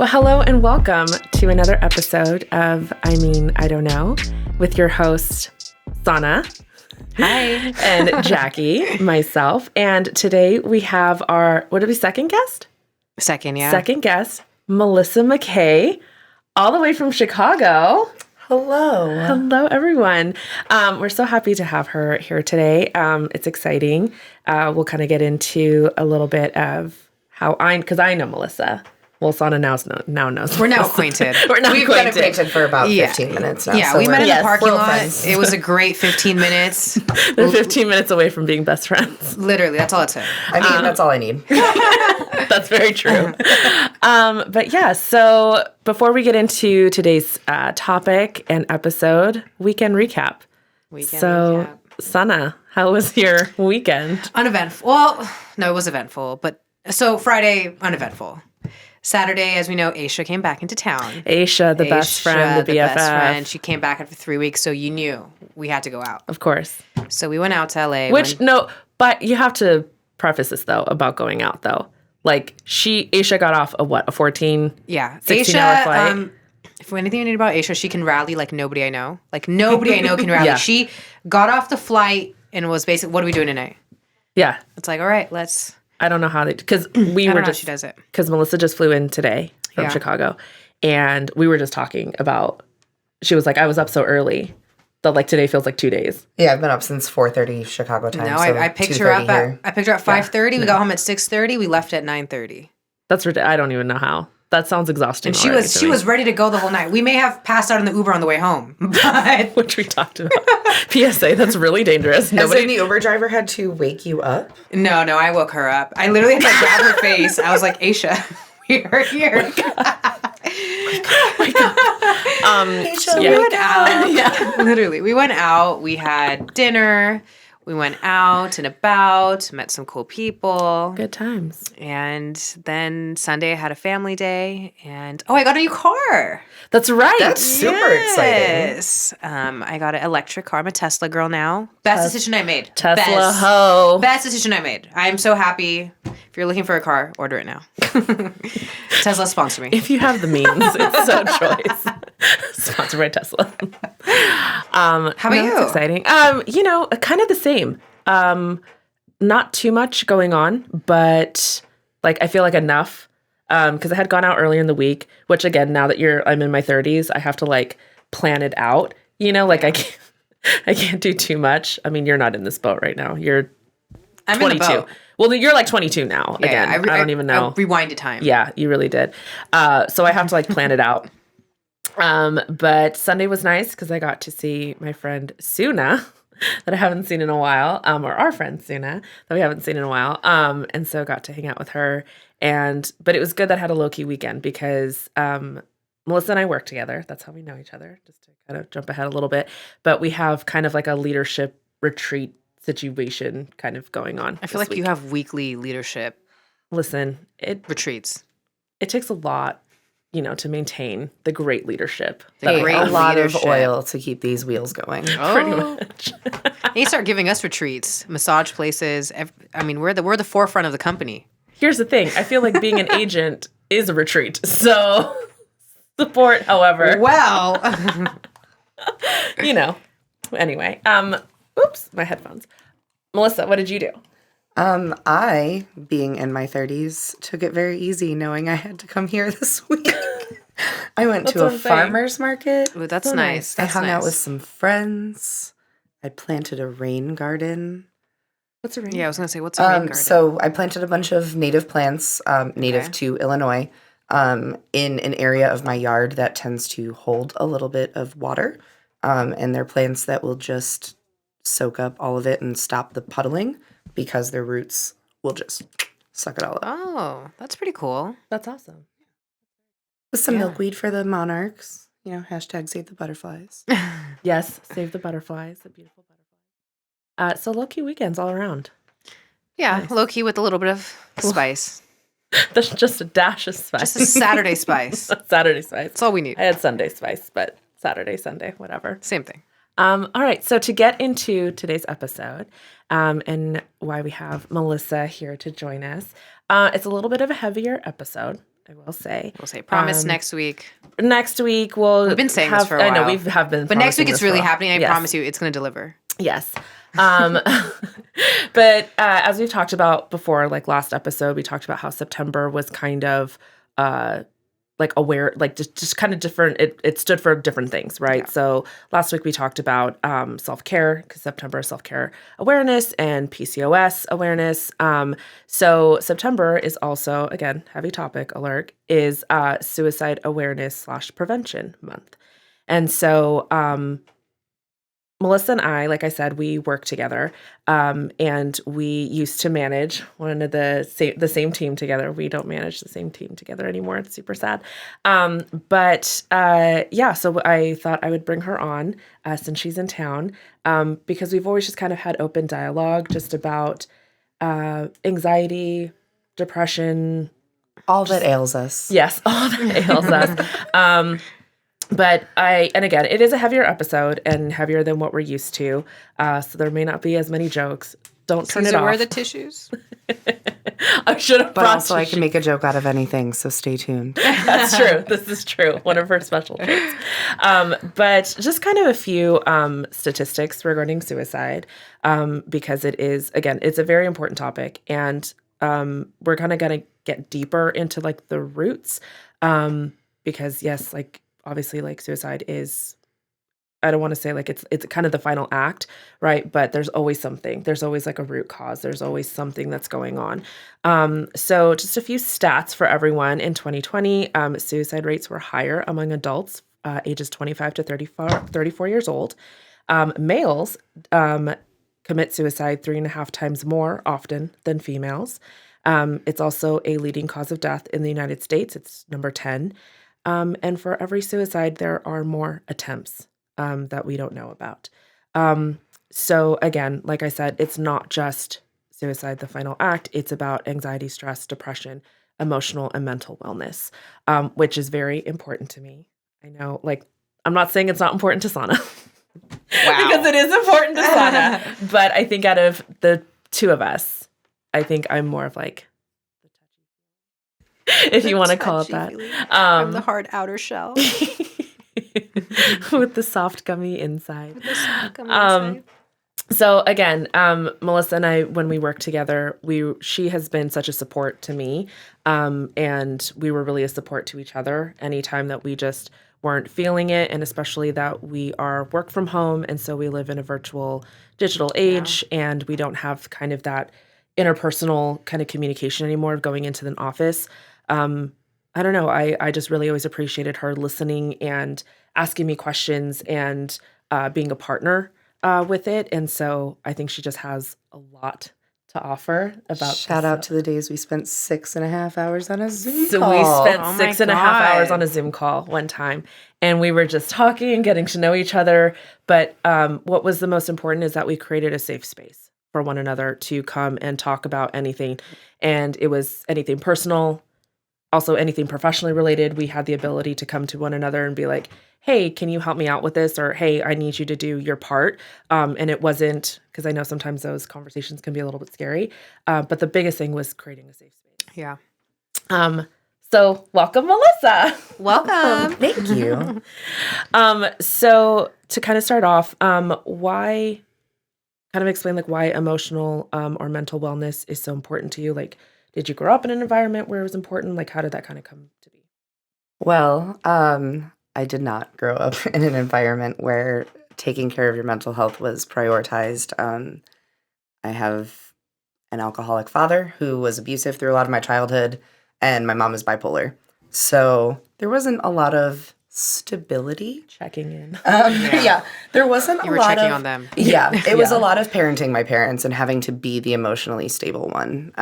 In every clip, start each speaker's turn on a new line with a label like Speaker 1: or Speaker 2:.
Speaker 1: Well, hello and welcome to another episode of I Don't Know with your host, Sana.
Speaker 2: Hi.
Speaker 1: And Jackie, myself. And today we have our, second guest?
Speaker 2: Second
Speaker 1: Second guest, Melissa MacKay, all the way from Chicago.
Speaker 3: Hello.
Speaker 1: Hello, everyone. We're so happy to have her here today. It's exciting. We'll kind of get into a little bit of how because I know Melissa. Well, Sana now knows.
Speaker 2: We're now acquainted.
Speaker 3: We've been acquainted for about 15 minutes now.
Speaker 2: Yeah,
Speaker 3: so
Speaker 2: we met in the parking lot.
Speaker 3: Friends.
Speaker 2: It was a great 15 minutes.
Speaker 1: They're 15 minutes away from being best friends.
Speaker 2: Literally, that's all it took.
Speaker 3: I mean, that's all I need.
Speaker 1: That's very true. But yeah, so before we get into today's topic and episode, weekend recap. Sana, how was your weekend?
Speaker 2: Uneventful. Well, no, it was eventful. But so Friday, uneventful. Saturday, as we know, Aisha came back into town.
Speaker 1: Aisha, the best friend, the BFF.
Speaker 2: Best friend. She came back after 3 weeks, so you knew we had to go out.
Speaker 1: Of course.
Speaker 2: So we went out to LA.
Speaker 1: But you have to preface this, though, about going out, though. Like, Aisha got off a 14, 16-hour flight?
Speaker 2: If anything you need about Aisha, she can rally like nobody I know. Like, nobody I know can rally.
Speaker 1: Yeah.
Speaker 2: She got off the flight and was basically, what are we doing tonight?
Speaker 1: Yeah.
Speaker 2: It's like, all right, let's...
Speaker 1: I don't know how they, because
Speaker 2: she does it.
Speaker 1: Because Melissa just flew in today from Chicago, and we were just talking about, she was like, I was up so early that like today feels like 2 days.
Speaker 3: Yeah, I've been up since 4:30 Chicago time.
Speaker 2: No,
Speaker 3: so
Speaker 2: I picked her up
Speaker 3: here.
Speaker 2: at 5:30. We got home at 6:30. We left at 9:30.
Speaker 1: That's ridiculous. I don't even know how. That sounds exhausting.
Speaker 2: And she was ready to go the whole night. We may have passed out in the Uber on the way home, but
Speaker 1: which we talked about. PSA, that's really dangerous.
Speaker 3: As in the Uber driver had to wake you up?
Speaker 2: No, I woke her up. I literally had to grab her face. I was like, Aisha, we are here.
Speaker 1: Wake up.
Speaker 3: Aisha,
Speaker 2: We went out. Yeah, literally. We went out. We had dinner. We went out and about, met some cool people.
Speaker 1: Good times.
Speaker 2: And then Sunday I had a family day. And, I got a new car.
Speaker 1: That's right.
Speaker 3: That's super exciting.
Speaker 2: Yes. I got an electric car. I'm a Tesla girl now. Best decision I made.
Speaker 1: Tesla ho.
Speaker 2: Best decision I made. I'm so happy. If you're looking for a car, order it now. Tesla, sponsor me.
Speaker 1: If you have the means, it's so choice. Sponsored by Tesla.
Speaker 2: How about you?
Speaker 1: That's exciting. Kind of the same. Not too much going on, but like I feel like enough. Because I had gone out earlier in the week, which again, now that I'm in my 30s, I have to like plan it out. I can't do too much. I mean, you're not in this boat right now. I'm 22. In the boat. Well, you're like 22 now. Yeah, again, I don't even know.
Speaker 2: I rewinded time.
Speaker 1: Yeah, you really did. So I have to like plan it out. But Sunday was nice because I got to see my friend Suna that I haven't seen in a while, or our friend Suna that we haven't seen in a while. And so got to hang out with her. But it was good that I had a low-key weekend because Melissa and I work together. That's how we know each other, just to kind of jump ahead a little bit. But we have kind of like a leadership retreat situation kind of going on.
Speaker 2: I feel like you have weekly leadership.
Speaker 1: Listen,
Speaker 2: retreats.
Speaker 1: It takes a lot, to maintain the great leadership.
Speaker 3: A lot of oil to keep these wheels going.
Speaker 1: Pretty much.
Speaker 2: They start giving us retreats, massage places. We're the forefront of the company.
Speaker 1: Here's the thing. I feel like being an agent is a retreat. So support, however.
Speaker 2: Well.
Speaker 1: Anyway. Oops, my headphones. Melissa, what did you do?
Speaker 3: I, being in my 30s, took it very easy knowing I had to come here this week. I went to a farmer's market.
Speaker 2: Ooh, that's nice.
Speaker 3: I hung out with some friends. I planted a rain garden.
Speaker 1: What's a rain?
Speaker 2: Yeah, I was going to say, what's a rain garden?
Speaker 3: So I planted a bunch of native plants, native to Illinois, in an area of my yard that tends to hold a little bit of water. And they're plants that will just soak up all of it and stop the puddling because their roots will just suck it all up.
Speaker 2: Oh, that's pretty cool.
Speaker 1: That's awesome.
Speaker 3: With some milkweed for the monarchs. Hashtag save the butterflies.
Speaker 1: Yes, save the butterflies, the beautiful butterflies. So low-key weekends all around.
Speaker 2: Yeah,
Speaker 1: nice.
Speaker 2: Low-key with a little bit of spice.
Speaker 1: That's just a dash of spice.
Speaker 2: Just a Saturday spice.
Speaker 1: Saturday spice.
Speaker 2: That's all we need.
Speaker 1: I had Sunday spice, but Saturday, Sunday, whatever.
Speaker 2: Same thing.
Speaker 1: All right, so to get into today's episode and why we have Melissa here to join us, it's a little bit of a heavier episode. I will say.
Speaker 2: We'll say promise next week.
Speaker 1: Next week we've
Speaker 2: been saying this for a while.
Speaker 1: I know we have been.
Speaker 2: But next week it's really happening. I
Speaker 1: Yes.
Speaker 2: promise you, it's going to deliver.
Speaker 1: Yes. But as we've talked about before, like last episode, we talked about how September was kind of like aware, like just kind of different. It stood for different things, right?
Speaker 2: Yeah.
Speaker 1: So last week we talked about self-care, because September is self-care awareness and PCOS awareness. So September is also, again, heavy topic alert, is suicide awareness / prevention month. And so Melissa and I, like I said, we work together, and we used to manage one of the same team together. We don't manage the same team together anymore. It's super sad. But so I thought I would bring her on since she's in town, because we've always just kind of had open dialogue just about anxiety, depression.
Speaker 3: All that ails us.
Speaker 1: Yes, all that ails us. But again, it is a heavier episode and heavier than what we're used to. So there may not be as many jokes. Don't turn it off.
Speaker 2: Where are the tissues?
Speaker 1: I should have
Speaker 3: But
Speaker 1: brought
Speaker 3: also, I can make a joke out of anything, so stay tuned.
Speaker 1: That's true. This is true. One of her special traits. But just kind of a few statistics regarding suicide, because it is, again, it's a very important topic. And we're kind of going to get deeper into like the roots, because yes, like, obviously, like suicide is, I don't want to say like it's kind of the final act, right? But there's always something. There's always like a root cause. There's always something that's going on. So just a few stats for everyone. In 2020, suicide rates were higher among adults ages 25 to 34 years old. Males commit suicide 3.5 times more often than females. It's also a leading cause of death in the United States. It's number 10. And for every suicide, there are more attempts that we don't know about. So again, like I said, it's not just suicide, the final act. It's about anxiety, stress, depression, emotional and mental wellness, which is very important to me. I know, like, I'm not saying it's not important to Sana.
Speaker 2: Wow.
Speaker 1: Because it is important to Sana. But I think out of the two of us, I think I'm more of like, if you want to call it that.
Speaker 2: I'm the hard outer shell.
Speaker 1: With the soft gummy inside.
Speaker 2: With the soft gummy inside.
Speaker 1: So again, Melissa and I, when we work together, she has been such a support to me, and we were really a support to each other anytime that we just weren't feeling it, and especially that we are work from home, and so we live in a virtual digital age, and we don't have kind of that interpersonal kind of communication anymore of going into an office. I don't know. I just really always appreciated her listening and asking me questions and being a partner with it. And so I think she just has a lot to offer about
Speaker 3: Shout out to the days we spent 6.5 hours on a Zoom
Speaker 1: So
Speaker 3: call.
Speaker 1: we spent
Speaker 2: Oh my
Speaker 1: 6.5 hours on a Zoom call one time, and we were just talking and getting to know each other. But what was the most important is that we created a safe space for one another to come and talk about anything. And it was anything personal, also anything professionally related. We had the ability to come to one another and be like, hey, can you help me out with this? Or, hey, I need you to do your part. And it wasn't, because I know sometimes those conversations can be a little bit scary. But the biggest thing was creating a safe space.
Speaker 2: Yeah.
Speaker 1: So welcome, Melissa.
Speaker 2: Welcome.
Speaker 3: Thank you.
Speaker 1: So to kind of start off, why explain like why emotional or mental wellness is so important to you? Like, did you grow up in an environment where it was important? Like, how did that kind of come to be?
Speaker 3: Well, I did not grow up in an environment where taking care of your mental health was prioritized. I have an alcoholic father who was abusive through a lot of my childhood, and my mom is bipolar. So there wasn't a lot of stability.
Speaker 1: Checking in.
Speaker 3: Yeah, there wasn't
Speaker 2: You
Speaker 3: a
Speaker 2: were
Speaker 3: lot
Speaker 2: checking
Speaker 3: of,
Speaker 2: on them.
Speaker 3: Yeah, it was
Speaker 1: Yeah.
Speaker 3: a lot of parenting my parents and having to be the emotionally stable one.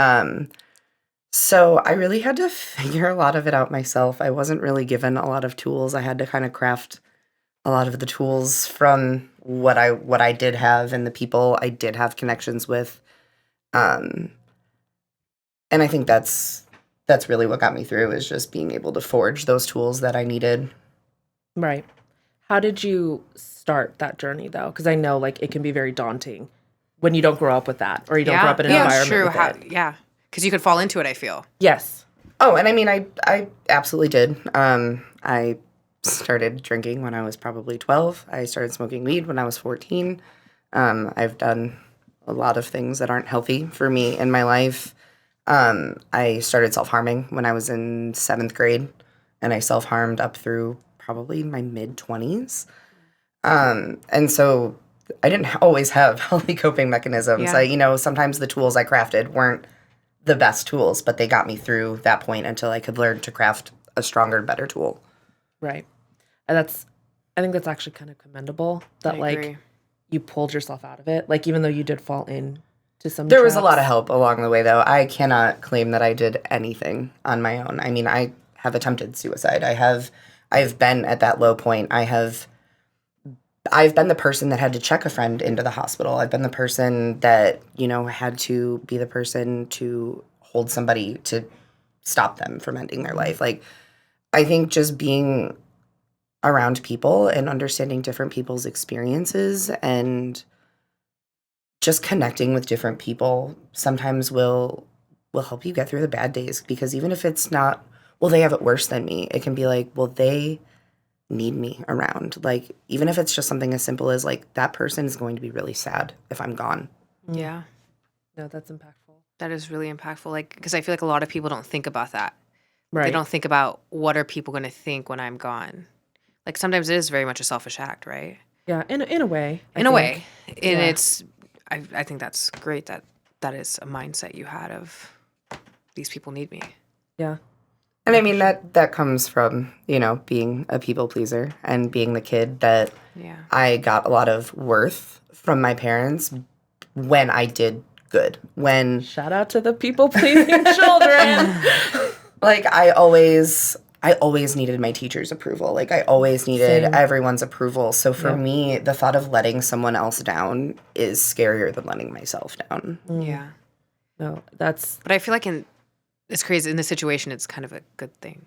Speaker 3: So I really had to figure a lot of it out myself. I wasn't really given a lot of tools. I had to kind of craft a lot of the tools from what I did have and the people I did have connections with. And I think that's really what got me through, is just being able to forge those tools that I needed.
Speaker 1: Right. How did you start that journey though? Because I know like it can be very daunting when you don't grow up with that, or you don't grow up in an environment
Speaker 2: true.
Speaker 1: with it.
Speaker 2: Yeah. Because you could fall into it, I feel.
Speaker 1: Yes.
Speaker 3: Oh, and I mean, I absolutely did. I started drinking when I was probably 12. I started smoking weed when I was 14. I've done a lot of things that aren't healthy for me in my life. I started self-harming when I was in 7th grade, and I self-harmed up through probably my mid-20s. And so I didn't always have healthy coping mechanisms.
Speaker 2: Yeah.
Speaker 3: Sometimes the tools I crafted weren't the best tools, but they got me through that point until I could learn to craft a stronger, better tool.
Speaker 1: Right. And I think that's actually kind of commendable that
Speaker 2: I
Speaker 1: like
Speaker 2: agree.
Speaker 1: you pulled yourself out of it. Like even though you did fall in to some
Speaker 3: There was a lot of
Speaker 1: traps.
Speaker 3: help along the way, though. I cannot claim that I did anything on my own. I mean, I have attempted suicide. I've been at that low point. I've been the person that had to check a friend into the hospital. I've been the person that, had to be the person to hold somebody to stop them from ending their life. Like, I think just being around people and understanding different people's experiences and just connecting with different people sometimes will help you get through the bad days, because even if it's not, well, they have it worse than me, it can be like, well, they need me around. Like, even if it's just something as simple as like, that person is going to be really sad if I'm gone.
Speaker 2: Yeah.
Speaker 1: No, that's impactful.
Speaker 2: That is really impactful. Like, because I feel like a lot of people don't think about that.
Speaker 1: Right.
Speaker 2: They don't think about what are people going to think when I'm gone. Like sometimes it is very much a selfish act, right?
Speaker 1: Yeah, in a way. I
Speaker 2: In a
Speaker 1: think.
Speaker 2: way, and
Speaker 1: Yeah.
Speaker 2: it's. I think that's great that is a mindset you had of these people need me.
Speaker 1: Yeah.
Speaker 3: And I mean, that comes from, being a people pleaser and being the kid that
Speaker 2: Yeah.
Speaker 3: I got a lot of worth from my parents when I did good. When,
Speaker 1: Shout out to the people pleasing children.
Speaker 3: like, I always needed my teacher's approval. Like, I always needed
Speaker 1: Same.
Speaker 3: everyone's approval. So for
Speaker 1: Yep.
Speaker 3: me, the thought of letting someone else down is scarier than letting myself down.
Speaker 2: Yeah.
Speaker 1: No, that's
Speaker 2: But I feel like it's crazy in this situation. It's kind of a good thing.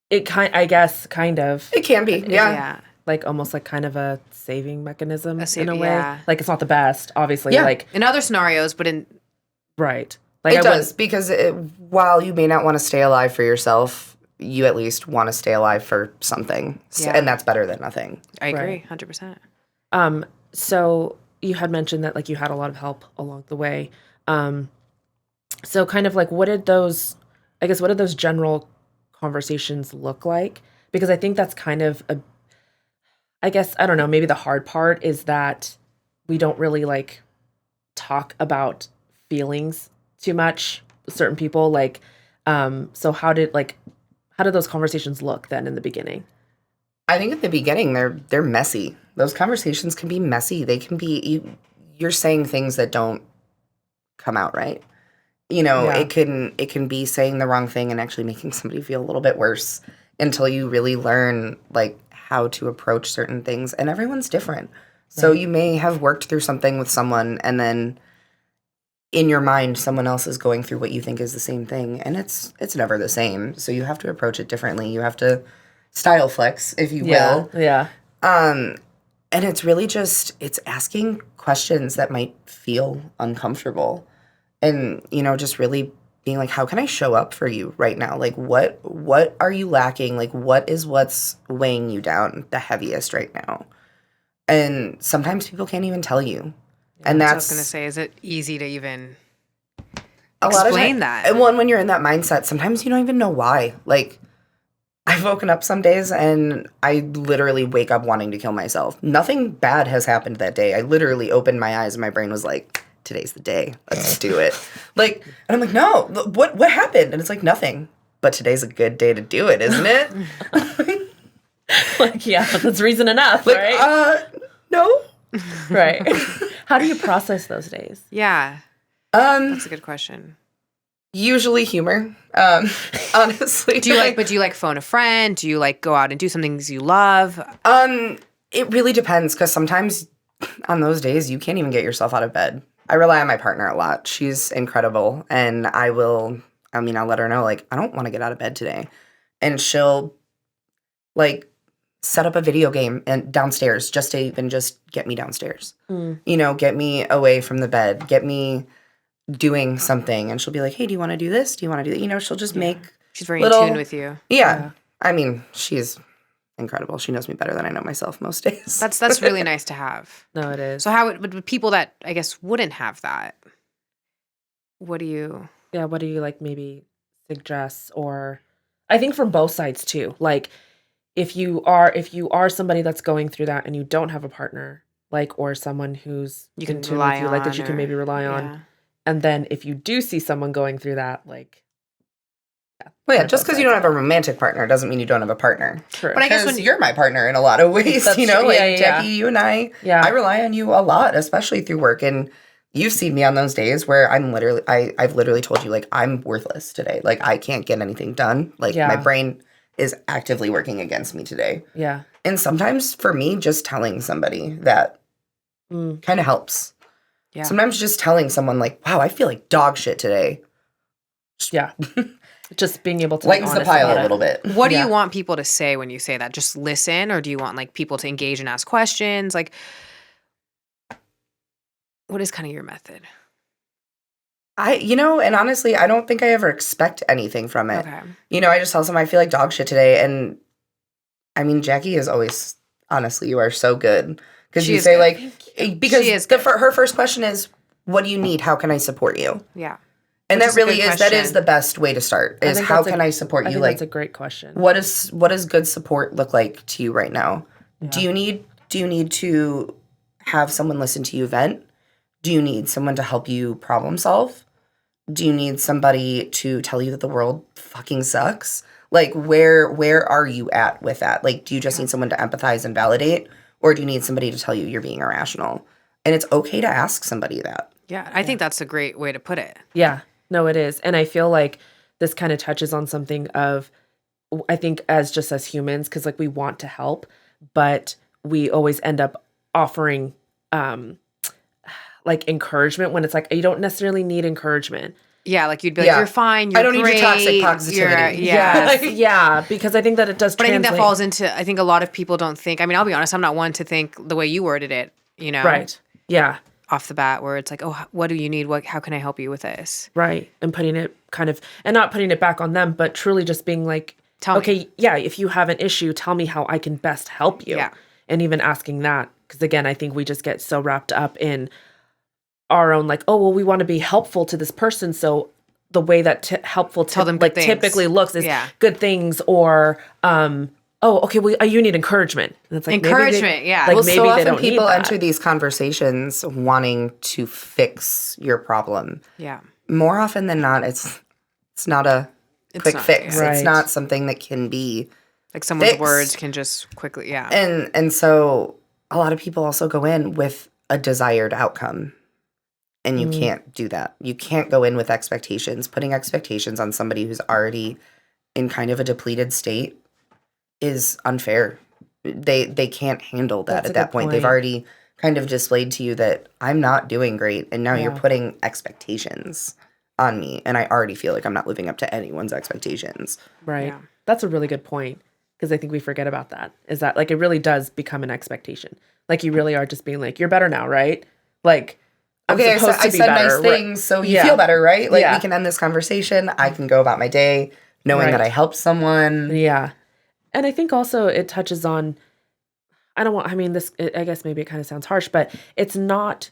Speaker 1: it. I guess kind of
Speaker 3: It can be, yeah.
Speaker 2: Yeah.
Speaker 1: like almost like kind of a saving mechanism in a way.
Speaker 2: yeah.
Speaker 1: Like it's not the best, obviously.
Speaker 3: Yeah.
Speaker 1: Like
Speaker 2: In other scenarios, but in
Speaker 1: right. Like
Speaker 3: It
Speaker 1: I
Speaker 3: does, because while you may not want to stay alive for yourself, you at least want to stay alive for something.
Speaker 2: Yeah.
Speaker 3: And that's better than nothing.
Speaker 2: I agree,
Speaker 1: Right.
Speaker 2: 100%.
Speaker 1: So you had mentioned that like you had a lot of help along the way. So kind of like what did those general conversations look like? Because I think that's kind of I guess, I don't know, maybe the hard part is that we don't really like talk about feelings too much, certain people. Like, so how did those conversations look then in the beginning?
Speaker 3: I think at the beginning they're messy. Those conversations can be messy. They can be you're saying things that don't come out right.
Speaker 1: Yeah.
Speaker 3: It can be saying the wrong thing and actually making somebody feel a little bit worse until you really learn like how to approach certain things, and everyone's different. So you may have worked through something with someone and then in your mind someone else is going through what you think is the same thing, and it's never the same. So you have to approach it differently. You have to style flex, if you will.
Speaker 1: Yeah.
Speaker 3: And it's really just it's asking questions that might feel uncomfortable. And, just really being like, how can I show up for you right now? Like, what are you lacking? Like, what's weighing you down the heaviest right now? And sometimes people can't even tell you. And
Speaker 2: That's what I
Speaker 3: that's
Speaker 2: was going to say. Is it easy to even
Speaker 3: a lot of
Speaker 2: explain
Speaker 3: time-
Speaker 2: that?
Speaker 3: And when you're in that mindset, sometimes you don't even know why. Like, I've woken up some days and I literally wake up wanting to kill myself. Nothing bad has happened that day. I literally opened my eyes and my brain was like, today's the day. Let's do it. Like, and I'm like, no, what happened? And it's like, nothing. But today's a good day to do it, isn't it?
Speaker 1: Like, yeah, that's reason enough,
Speaker 3: Like,
Speaker 1: right?
Speaker 3: No.
Speaker 1: Right. How do you process those days?
Speaker 2: Yeah. That's a good question.
Speaker 3: Usually humor. Honestly.
Speaker 2: Do you like phone a friend? Do you like go out and do some things you love?
Speaker 3: It really depends, because sometimes on those days you can't even get yourself out of bed. I rely on my partner a lot. She's incredible, and I'll let her know, like, I don't want to get out of bed today. And she'll like set up a video game and downstairs just to even just get me downstairs. Get me away from the bed, get me doing something and she'll be like, hey, do you want to do this? Do you want to do that? You know, she'll just make
Speaker 2: She's very
Speaker 3: little,
Speaker 2: in tune with you.
Speaker 3: Yeah. I mean, she's incredible. She knows me better than I know myself most days.
Speaker 2: That's really nice to have.
Speaker 1: No, it is.
Speaker 2: So how would people that I guess wouldn't have that? What do you?
Speaker 1: Yeah, what do you like maybe suggest? Or I think from both sides too. Like if you are somebody that's going through that and you don't have a partner, like, or someone who's
Speaker 2: You can
Speaker 1: in tune
Speaker 2: rely
Speaker 1: with you, like that you
Speaker 2: on,
Speaker 1: can maybe rely
Speaker 2: yeah.
Speaker 1: on. And then if you do see someone going through that, like,
Speaker 3: Well, yeah, just because you don't have a romantic partner doesn't mean you don't have a partner.
Speaker 1: True.
Speaker 2: But I guess
Speaker 3: Because you're my partner in a lot of ways,
Speaker 1: That's
Speaker 3: you know,
Speaker 1: true.
Speaker 3: like
Speaker 1: Yeah,
Speaker 3: Jackie, you and I rely on you a lot, especially through work. And you've seen me on those days where I've literally told you, like, I'm worthless today. Like, I can't get anything done. Like, my brain is actively working against me today.
Speaker 1: Yeah.
Speaker 3: And sometimes for me, just telling somebody that kind of helps.
Speaker 2: Yeah.
Speaker 3: Sometimes just telling someone, like, wow, I feel like dog shit today.
Speaker 1: Yeah. Just being able to
Speaker 3: lightens the pile a little bit.
Speaker 2: What do you want people to say when you say that? Just listen, or do you want like people to engage and ask questions? Like, what is kind of your method?
Speaker 3: And honestly, I don't think I ever expect anything from it.
Speaker 2: Okay.
Speaker 3: I just tell someone I feel like dog shit today. And I mean, Jackie is always, honestly, you are so good. Because you say
Speaker 2: good.
Speaker 3: like, because her first question is, what do you need? How can I support you?
Speaker 2: Yeah.
Speaker 3: And
Speaker 2: Which
Speaker 3: that really
Speaker 2: is
Speaker 3: that is the best way to start, is how can I support you? Like,
Speaker 1: that's a great question.
Speaker 3: What does good support look like to you right now? Yeah. Do you need to have someone listen to you vent? Do you need someone to help you problem solve? Do you need somebody to tell you that the world fucking sucks? Like, where are you at with that? Like, do you just need someone to empathize and validate? Or do you need somebody to tell you you're being irrational? And it's okay to ask somebody that.
Speaker 2: Yeah, I think that's a great way to put it.
Speaker 1: Yeah, no, it is. And I feel like this kind of touches on something of, I think as humans, because like we want to help, but we always end up offering like encouragement when it's like, you don't necessarily need encouragement.
Speaker 2: Yeah, like you'd be like, you're fine, you're great.
Speaker 3: I don't need your toxic positivity.
Speaker 1: Yeah, because I think that it does translate.
Speaker 2: But I think that falls into, I think a lot of people don't think, I mean, I'll be honest, I'm not one to think the way you worded it,
Speaker 1: Right. Yeah.
Speaker 2: Off the bat, where it's like, oh, what do you need? How can I help you with this?
Speaker 1: Right. And putting it and not putting it back on them, but truly just being like, if you have an issue, tell me how I can best help you.
Speaker 2: Yeah.
Speaker 1: And even asking that, because again, I think we just get so wrapped up in our own, like, oh, well, we want to be helpful to this person. So the way that helpful typically looks is good things, or, oh, okay, well, you need encouragement. And it's like
Speaker 2: encouragement,
Speaker 1: Like,
Speaker 3: well,
Speaker 1: maybe
Speaker 3: so
Speaker 1: they
Speaker 3: often
Speaker 1: don't
Speaker 3: people
Speaker 1: need that.
Speaker 3: enter these conversations wanting to fix your problem.
Speaker 2: Yeah.
Speaker 3: More often than not, it's not a quick fix.
Speaker 1: Yeah. Right.
Speaker 3: It's not something that can be
Speaker 2: like someone's
Speaker 3: fixed.
Speaker 2: words can just quickly,
Speaker 3: And so a lot of people also go in with a desired outcome. And you can't do that. You can't go in with expectations. Putting expectations on somebody who's already in kind of a depleted state is unfair. They can't handle that at that point. They've already kind of displayed to you that I'm not doing great, and now you're putting expectations on me, and I already feel like I'm not living up to anyone's expectations.
Speaker 1: Right.
Speaker 2: Yeah.
Speaker 1: That's a really good point, because I think we forget about that. Is that like it really does become an expectation. Like you really are just being like, you're better now, right? Like,
Speaker 3: okay, I said nice things, so you feel better, right? Like, we can end this conversation. I can go about my day knowing that I helped someone.
Speaker 1: Yeah. And I think also it touches on, I guess maybe it kind of sounds harsh, but it's not,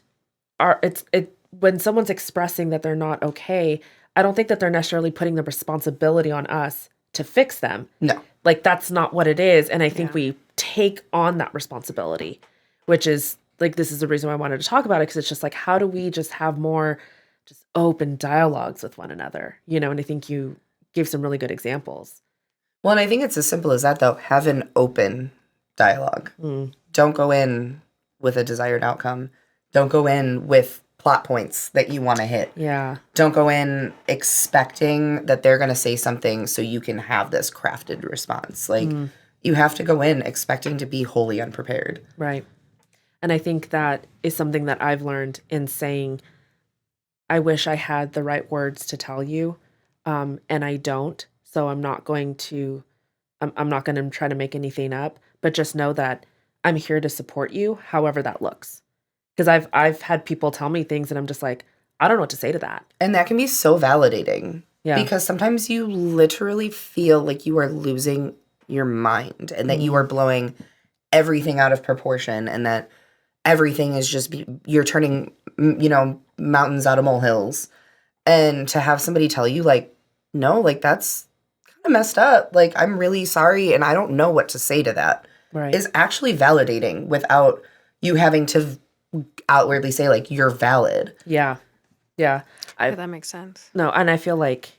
Speaker 1: when someone's expressing that they're not okay, I don't think that they're necessarily putting the responsibility on us to fix them.
Speaker 3: No.
Speaker 1: Like, that's not what it is. And I think we take on that responsibility, which is, like, this is the reason why I wanted to talk about it, because it's just like, how do we just have more just open dialogues with one another? And I think you gave some really good examples.
Speaker 3: Well, and I think it's as simple as that, though. Have an open dialogue. Don't go in with a desired outcome. Don't go in with plot points that you want to hit.
Speaker 1: Yeah.
Speaker 3: Don't go in expecting that they're going to say something so you can have this crafted response. Like, you have to go in expecting to be wholly unprepared.
Speaker 1: Right. And I think that is something that I've learned in saying, I wish I had the right words to tell you, and I don't. So I'm not going to try to make anything up, but just know that I'm here to support you, however that looks. Because I've had people tell me things and I'm just like, I don't know what to say to that.
Speaker 3: And that can be so validating.
Speaker 1: Yeah.
Speaker 3: Because sometimes you literally feel like you are losing your mind and that you are blowing everything out of proportion and that everything is just, you're turning, mountains out of molehills. And to have somebody tell you, like, no, like, that's kind of messed up. Like, I'm really sorry and I don't know what to say to that.
Speaker 1: Right.
Speaker 3: Is actually validating without you having to outwardly say, like, you're valid.
Speaker 1: Yeah. Yeah.
Speaker 2: That makes sense.
Speaker 1: No, and I feel like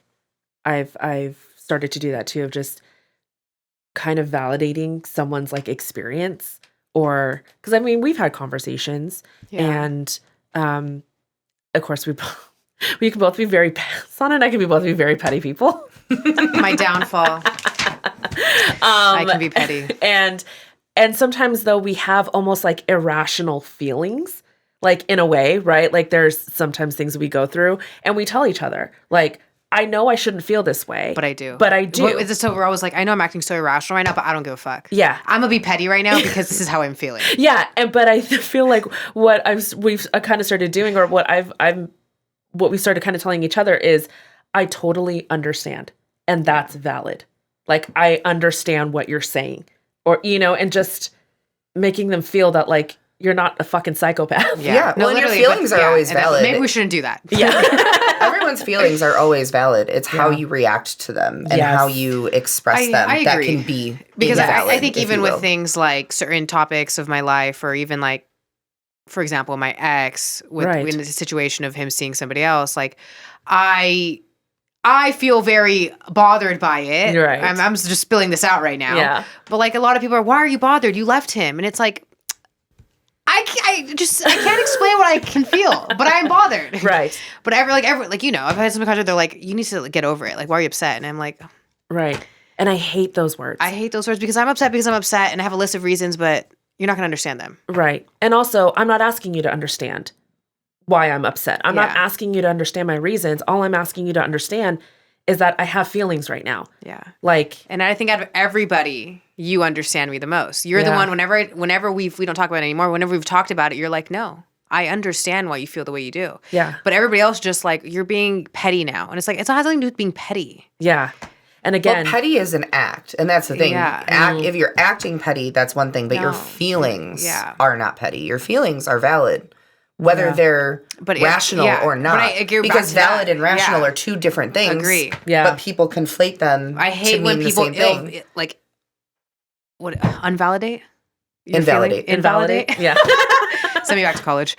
Speaker 1: I've started to do that too, of just kind of validating someone's like experience, or because I mean we've had conversations, and of course we can both be very Sana and I can both be very petty people.
Speaker 2: My downfall. I can be petty,
Speaker 1: and sometimes though we have almost like irrational feelings. Like in a way, right? Like there's sometimes things we go through and we tell each other, like, I know I shouldn't feel this way.
Speaker 2: But I do. So we're always like, I know I'm acting so irrational right now, but I don't give a fuck.
Speaker 1: Yeah.
Speaker 2: I'm going to be petty right now because this is how I'm feeling.
Speaker 1: Yeah. But I feel like what we've kind of started doing, or what we started kind of telling each other is, I totally understand. And that's valid. Like, I understand what you're saying. Or, and just making them feel that, like, you're not a fucking psychopath.
Speaker 3: Yeah. Well, and your feelings are always valid.
Speaker 2: Maybe we shouldn't do that.
Speaker 1: Yeah.
Speaker 3: Everyone's feelings are always valid. It's how you react to them and how you express them.
Speaker 2: I
Speaker 3: that
Speaker 2: agree.
Speaker 3: can be
Speaker 2: because
Speaker 3: invalid,
Speaker 2: I think even with things like certain topics of my life, or even like, for example, my ex in the situation of him seeing somebody else, like I feel very bothered by it.
Speaker 1: Right.
Speaker 2: I'm just spilling this out right now.
Speaker 1: Yeah.
Speaker 2: But like a lot of people are, why are you bothered? You left him. And it's like, I can't explain what I can feel, but I'm bothered.
Speaker 1: Right.
Speaker 2: But I've had some contact, they're like, you need to get over it. Like, why are you upset? And I'm like,
Speaker 1: right. And I hate those words.
Speaker 2: I hate those words because I'm upset and I have a list of reasons, but you're not going to understand them.
Speaker 1: Right. And also, I'm not asking you to understand why I'm upset. I'm not asking you to understand my reasons. All I'm asking you to understand is that I have feelings right now.
Speaker 2: Yeah.
Speaker 1: Like,
Speaker 2: and I think out of everybody, you understand me the most. You're the one, whenever we don't talk about it anymore, whenever we've talked about it, you're like, no, I understand why you feel the way you do.
Speaker 1: Yeah.
Speaker 2: But everybody else just like, you're being petty now. And it's like, it's not something to do with being petty.
Speaker 1: Yeah. And again,
Speaker 3: petty is an act. And that's the thing.
Speaker 2: Yeah.
Speaker 3: If you're acting petty, that's one thing. But your feelings are not petty. Your feelings are valid. Whether they're rational or not.
Speaker 2: But I agree,
Speaker 3: because valid and rational are two different things.
Speaker 2: Agree.
Speaker 3: Yeah. But people conflate them.
Speaker 2: I hate when people unvalidate?
Speaker 3: Invalidate.
Speaker 1: Yeah.
Speaker 2: Send me back to college.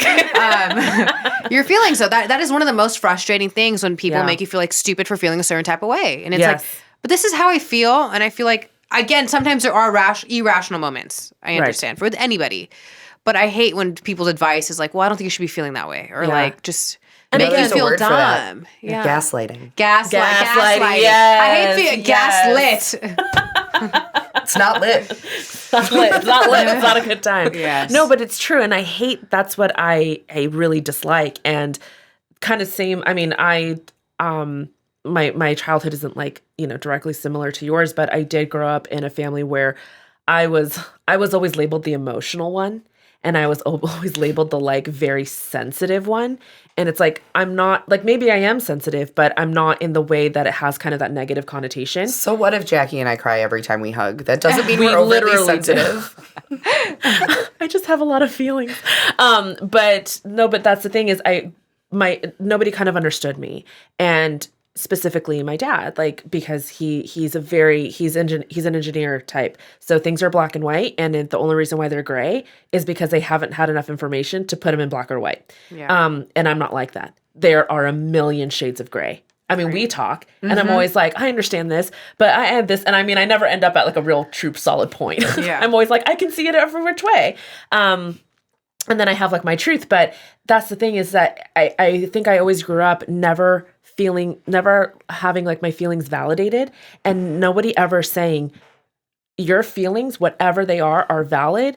Speaker 2: Your feelings, though, that is one of the most frustrating things when people make you feel like stupid for feeling a certain type of way. And it's like, but this is how I feel. And I feel like, again, sometimes there are irrational moments. I understand for anybody. But I hate when people's advice is like, well, I don't think you should be feeling that way. Or like, just make you feel dumb.
Speaker 3: Yeah. Gaslighting.
Speaker 2: Gaslighting.
Speaker 1: Yes.
Speaker 2: I hate gaslit.
Speaker 3: It's not lit.
Speaker 1: It's not lit. It's not lit. It's not a good time.
Speaker 2: Yes.
Speaker 1: No, but it's true. And I hate, that's what I really dislike. And kind of same, I mean, my childhood isn't like, directly similar to yours, but I did grow up in a family where I was always labeled the emotional one. And I was always labeled the like very sensitive one. And it's like, I'm not, like, maybe I am sensitive, but I'm not in the way that it has kind of that negative connotation.
Speaker 3: So what if Jackie and I cry every time we hug? That doesn't mean we're overly sensitive.
Speaker 1: I just have a lot of feelings. But that's the thing is nobody kind of understood me. And specifically my dad, like, because he's an engineer type. So things are black and white. And the only reason why they're gray is because they haven't had enough information to put them in black or white. Yeah. And I'm not like that. There are a million shades of gray. I mean, we talk and I'm always like, I understand this, but I add this. And I mean, I never end up at like a real true solid point. Yeah. I'm always like, I can see it every which way. And then I have like my truth. But that's the thing is that I think I always grew up never having like my feelings validated, and nobody ever saying your feelings, whatever they are valid,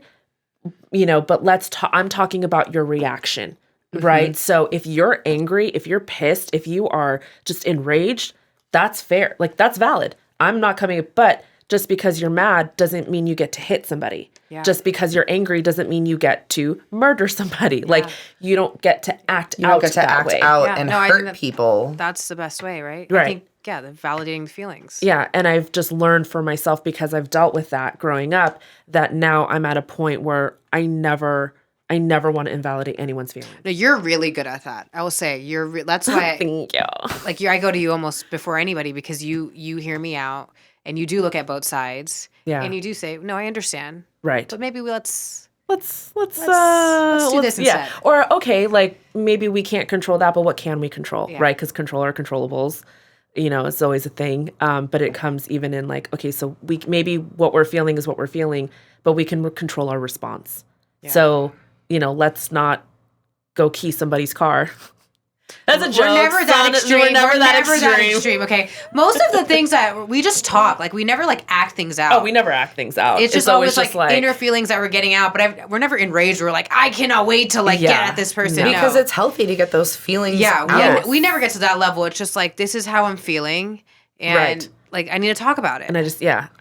Speaker 1: but I'm talking about your reaction, right? So if you're angry, if you're pissed, if you are just enraged, that's fair. Like, that's valid. I'm not coming, but just because you're mad doesn't mean you get to hit somebody.
Speaker 2: Yeah.
Speaker 1: Just because you're angry doesn't mean you get to murder somebody. Like, you don't get to act
Speaker 3: You don't
Speaker 1: out
Speaker 3: get to
Speaker 1: that
Speaker 3: act
Speaker 1: way.
Speaker 3: out
Speaker 2: Yeah.
Speaker 3: and
Speaker 2: No, I think
Speaker 3: hurt
Speaker 2: that-
Speaker 3: people.
Speaker 2: That's the best way, right?
Speaker 1: Right.
Speaker 2: I think, the validating the feelings.
Speaker 1: Yeah, and I've just learned for myself because I've dealt with that growing up that now I'm at a point where I never want to invalidate anyone's feelings.
Speaker 2: No, you're really good at that. I will say that's why.
Speaker 1: Thank you.
Speaker 2: Like I go to you almost before anybody because you hear me out and you do look at both sides.
Speaker 1: Yeah.
Speaker 2: And you do say, no, I understand.
Speaker 1: Right.
Speaker 2: But maybe let's
Speaker 1: do
Speaker 2: this instead.
Speaker 1: Or okay, like maybe we can't control that, but what can we control?
Speaker 2: Yeah.
Speaker 1: Right? Because control our controllables. It's always a thing. But it comes even in like, okay, so maybe what we're feeling is what we're feeling, but we can control our response. Yeah. So, let's not go key somebody's car. That's a joke.
Speaker 2: We're never that extreme.
Speaker 1: We're never that extreme.
Speaker 2: Okay. Most of the things that we just talk, like we never like act things out.
Speaker 1: Oh, we never act things out.
Speaker 2: It's just always like inner feelings that we're getting out. But we're never enraged. We're like, I cannot wait to get at this person.
Speaker 3: Because it's healthy to get those feelings out.
Speaker 2: Yeah. We never get to that level. It's just like, this is how I'm feeling. And like, I need to talk about it.
Speaker 1: And I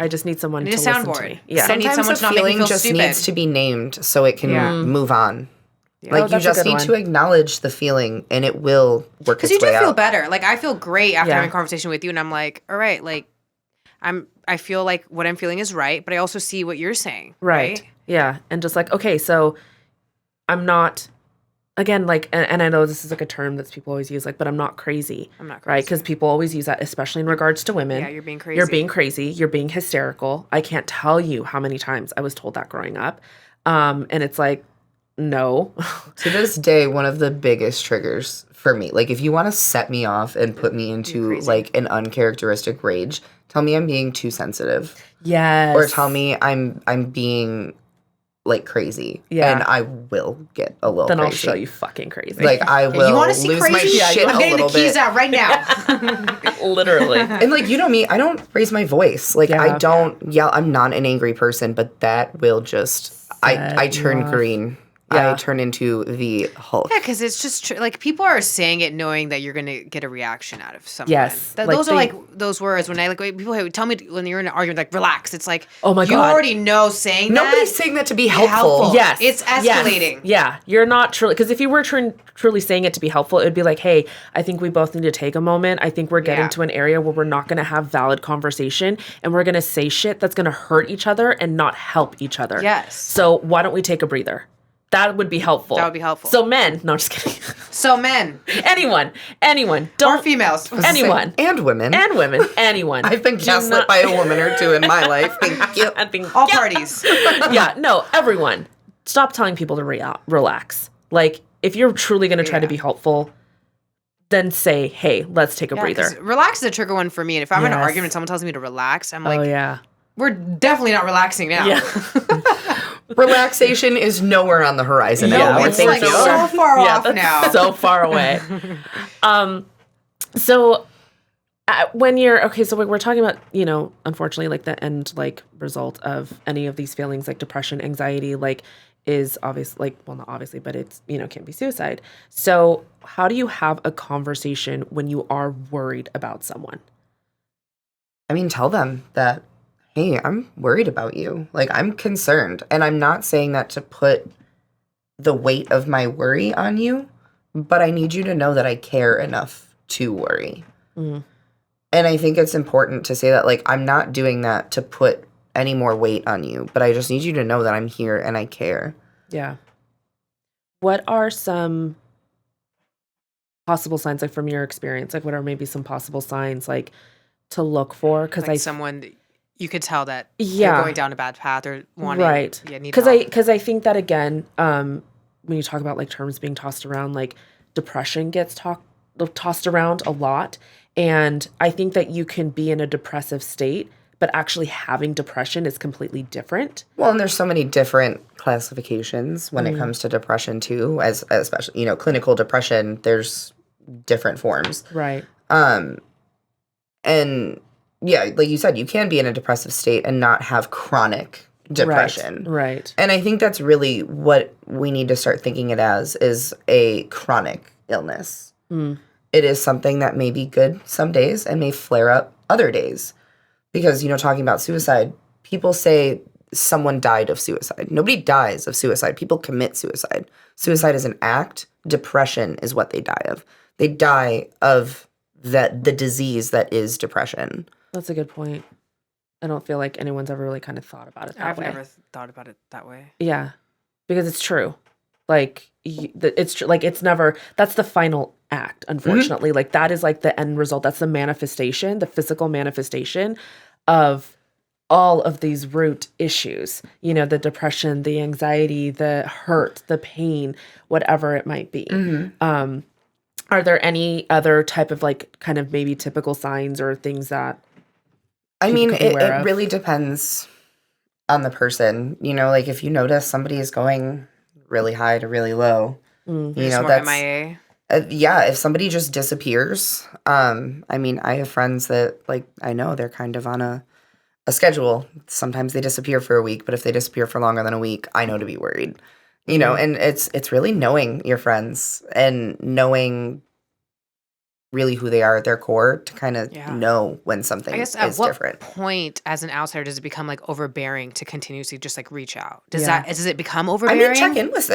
Speaker 1: just need someone to listen to me.
Speaker 3: Yeah. Sometimes a feeling just needs to be named so it can move on. Yeah. Like, you just need to acknowledge the feeling, and it will work its way out. Because
Speaker 2: you do feel better. Like, I feel great after having a conversation with you, and I'm like, all right, like, I feel like what I'm feeling is right, but I also see what you're saying. Right?
Speaker 1: Yeah. And just like, okay, so I'm not, again, like, and I know this is like a term that people always use, like, but I'm not crazy.
Speaker 2: I'm not crazy.
Speaker 1: Right? Because people always use that, especially in regards to women.
Speaker 2: Yeah, you're being crazy.
Speaker 1: You're being crazy. You're being hysterical. I can't tell you how many times I was told that growing up. And it's like, no.
Speaker 3: To this day, one of the biggest triggers for me, like if you want to set me off and put me into like an uncharacteristic rage, tell me I'm being too sensitive.
Speaker 1: Yes.
Speaker 3: Or tell me I'm being like crazy.
Speaker 1: Yeah.
Speaker 3: And I will get a little
Speaker 1: then
Speaker 3: crazy.
Speaker 1: I'll show you fucking crazy.
Speaker 3: Like I will
Speaker 2: you want to see
Speaker 3: lose
Speaker 2: crazy?
Speaker 3: my shit
Speaker 2: I'm
Speaker 3: a
Speaker 2: getting
Speaker 3: little
Speaker 2: the keys
Speaker 3: bit.
Speaker 2: out right now.
Speaker 1: Literally.
Speaker 3: And like, you know me, I don't raise my voice. Like I don't yell. I'm not an angry person, but that will just, I turn green. Yeah. I turn into the Hulk.
Speaker 2: Yeah, because it's just like people are saying it knowing that you're going to get a reaction out of someone.
Speaker 1: Yes.
Speaker 2: Those are like those words when I like people tell me when you're in an argument, like relax. It's like,
Speaker 1: oh my God.
Speaker 2: You already know saying
Speaker 3: Nobody's saying that to be helpful.
Speaker 1: Yes.
Speaker 2: It's escalating.
Speaker 1: Yes. Yeah. You're not truly, because if you were truly saying it to be helpful, it'd be like, hey, I think we both need to take a moment. I think we're getting to an area where we're not going to have valid conversation and we're going to say shit that's going to hurt each other and not help each other.
Speaker 2: Yes.
Speaker 1: So why don't we take a breather? That would be helpful.
Speaker 2: That would be helpful.
Speaker 1: So men, no, just kidding.
Speaker 2: So men.
Speaker 1: Anyone.
Speaker 2: Or females.
Speaker 1: Anyone.
Speaker 3: And women.
Speaker 1: Anyone.
Speaker 3: I've been gaslit by a woman or two in my life. Thank you.
Speaker 2: All parties.
Speaker 1: Yeah, no, everyone. Stop telling people to relax. Like, if you're truly going to try to be helpful, then say, hey, let's take a breather.
Speaker 2: Relax is a trigger one for me. And if I'm in an argument and someone tells me to relax, I'm like,
Speaker 1: oh, yeah.
Speaker 2: We're definitely not relaxing now.
Speaker 1: Yeah.
Speaker 3: Relaxation is nowhere on the horizon anymore.
Speaker 2: It's like so far off now.
Speaker 1: So far away. So when you're so we're talking about, unfortunately, like the end like result of any of these feelings, like depression, anxiety, like is obvious, like, well, not obviously, but it's, can be suicide. So how do you have a conversation when you are worried about someone?
Speaker 3: I mean, tell them that, hey, I'm worried about you. Like, I'm concerned. And I'm not saying that to put the weight of my worry on you, but I need you to know that I care enough to worry. Mm. And I think it's important to say that, like, I'm not doing that to put any more weight on you, but I just need you to know that I'm here and I care.
Speaker 1: Yeah. What are some possible signs, like, from your experience? Like, what are maybe some possible signs, like, to look for? Because
Speaker 2: like someone you could tell that they're going down a bad path or wanting
Speaker 1: because I think that, again, when you talk about like terms being tossed around, like depression gets tossed around a lot, and I think that you can be in a depressive state, but actually having depression is completely different.
Speaker 3: Well, and there's so many different classifications when it comes to depression too, as especially, clinical depression, there's different forms.
Speaker 1: Right.
Speaker 3: And yeah, like you said, you can be in a depressive state and not have chronic depression.
Speaker 1: Right.
Speaker 3: And I think that's really what we need to start thinking it as, is a chronic illness. Mm. It is something that may be good some days and may flare up other days. Because, talking about suicide, people say someone died of suicide. Nobody dies of suicide. People commit suicide. Suicide is an act. Depression is what they die of. They die of the disease that is depression.
Speaker 1: That's a good point. I don't feel like anyone's ever really kind of thought about it that way.
Speaker 2: I've never thought about it that way.
Speaker 1: Yeah, because it's true. Like, it's true. Like, it's never, that's the final act, unfortunately. Like, that is like the end result. That's the manifestation, the physical manifestation of all of these root issues, you know, the depression, the anxiety, the hurt, the pain, whatever it might be. Are there any other type of like kind of maybe typical signs or things that
Speaker 3: I mean, it really depends on the person. You know, like if you notice somebody is going really high to really low, you know, that's
Speaker 2: MIA.
Speaker 3: Yeah, if somebody just disappears. I mean, I have friends that like I know they're kind of on a schedule. Sometimes they disappear for a week, but if they disappear for longer than a week, I know to be worried. You know, and it's really knowing your friends and knowing really who they are at their core to kind of know when something is different.
Speaker 2: At what point as an outsider does it become like overbearing to continuously just like reach out? Does it become overbearing?
Speaker 3: I mean,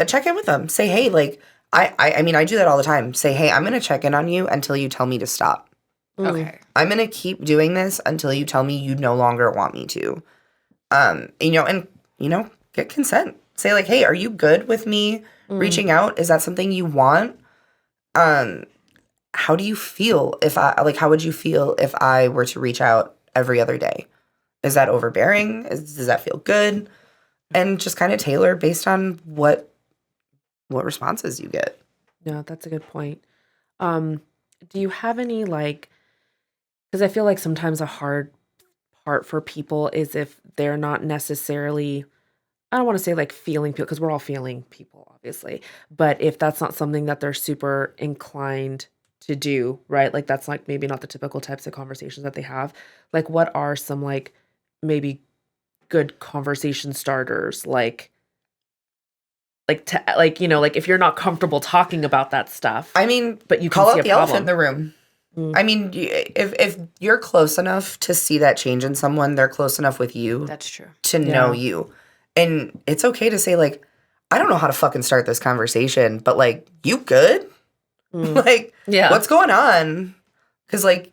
Speaker 3: check in with them. Say, hey, like I mean, I do that all the time. Say, hey, I'm gonna check in on you until you tell me to stop.
Speaker 2: Okay.
Speaker 3: I'm gonna keep doing this until you tell me you no longer want me to. You know, and you know, get consent. Say like, hey, are you good with me reaching out? Is that something you want? How do you feel how would you feel if I were to reach out every other day? Is that overbearing? Does that feel good? And just kind of tailor based on what responses you get.
Speaker 1: Yeah, that's a good point. Do you have any like, because I feel like sometimes a hard part for people is if they're not necessarily, I don't want to say like feeling people, because we're all feeling people, obviously. But if that's not something that they're super inclined to do, right? Like that's like maybe not the typical types of conversations that they have. Like what are some like maybe good conversation starters? Like you know, like if you're not comfortable talking about that stuff.
Speaker 3: I mean,
Speaker 1: but you
Speaker 3: call
Speaker 1: can see
Speaker 3: out the elephant in the room. I mean, if you're close enough to see that change in someone, they're close enough with you.
Speaker 2: That's true.
Speaker 3: To know you. And it's okay to say, like, I don't know how to fucking start this conversation, but, like, you good? Like, what's going on? Because, like,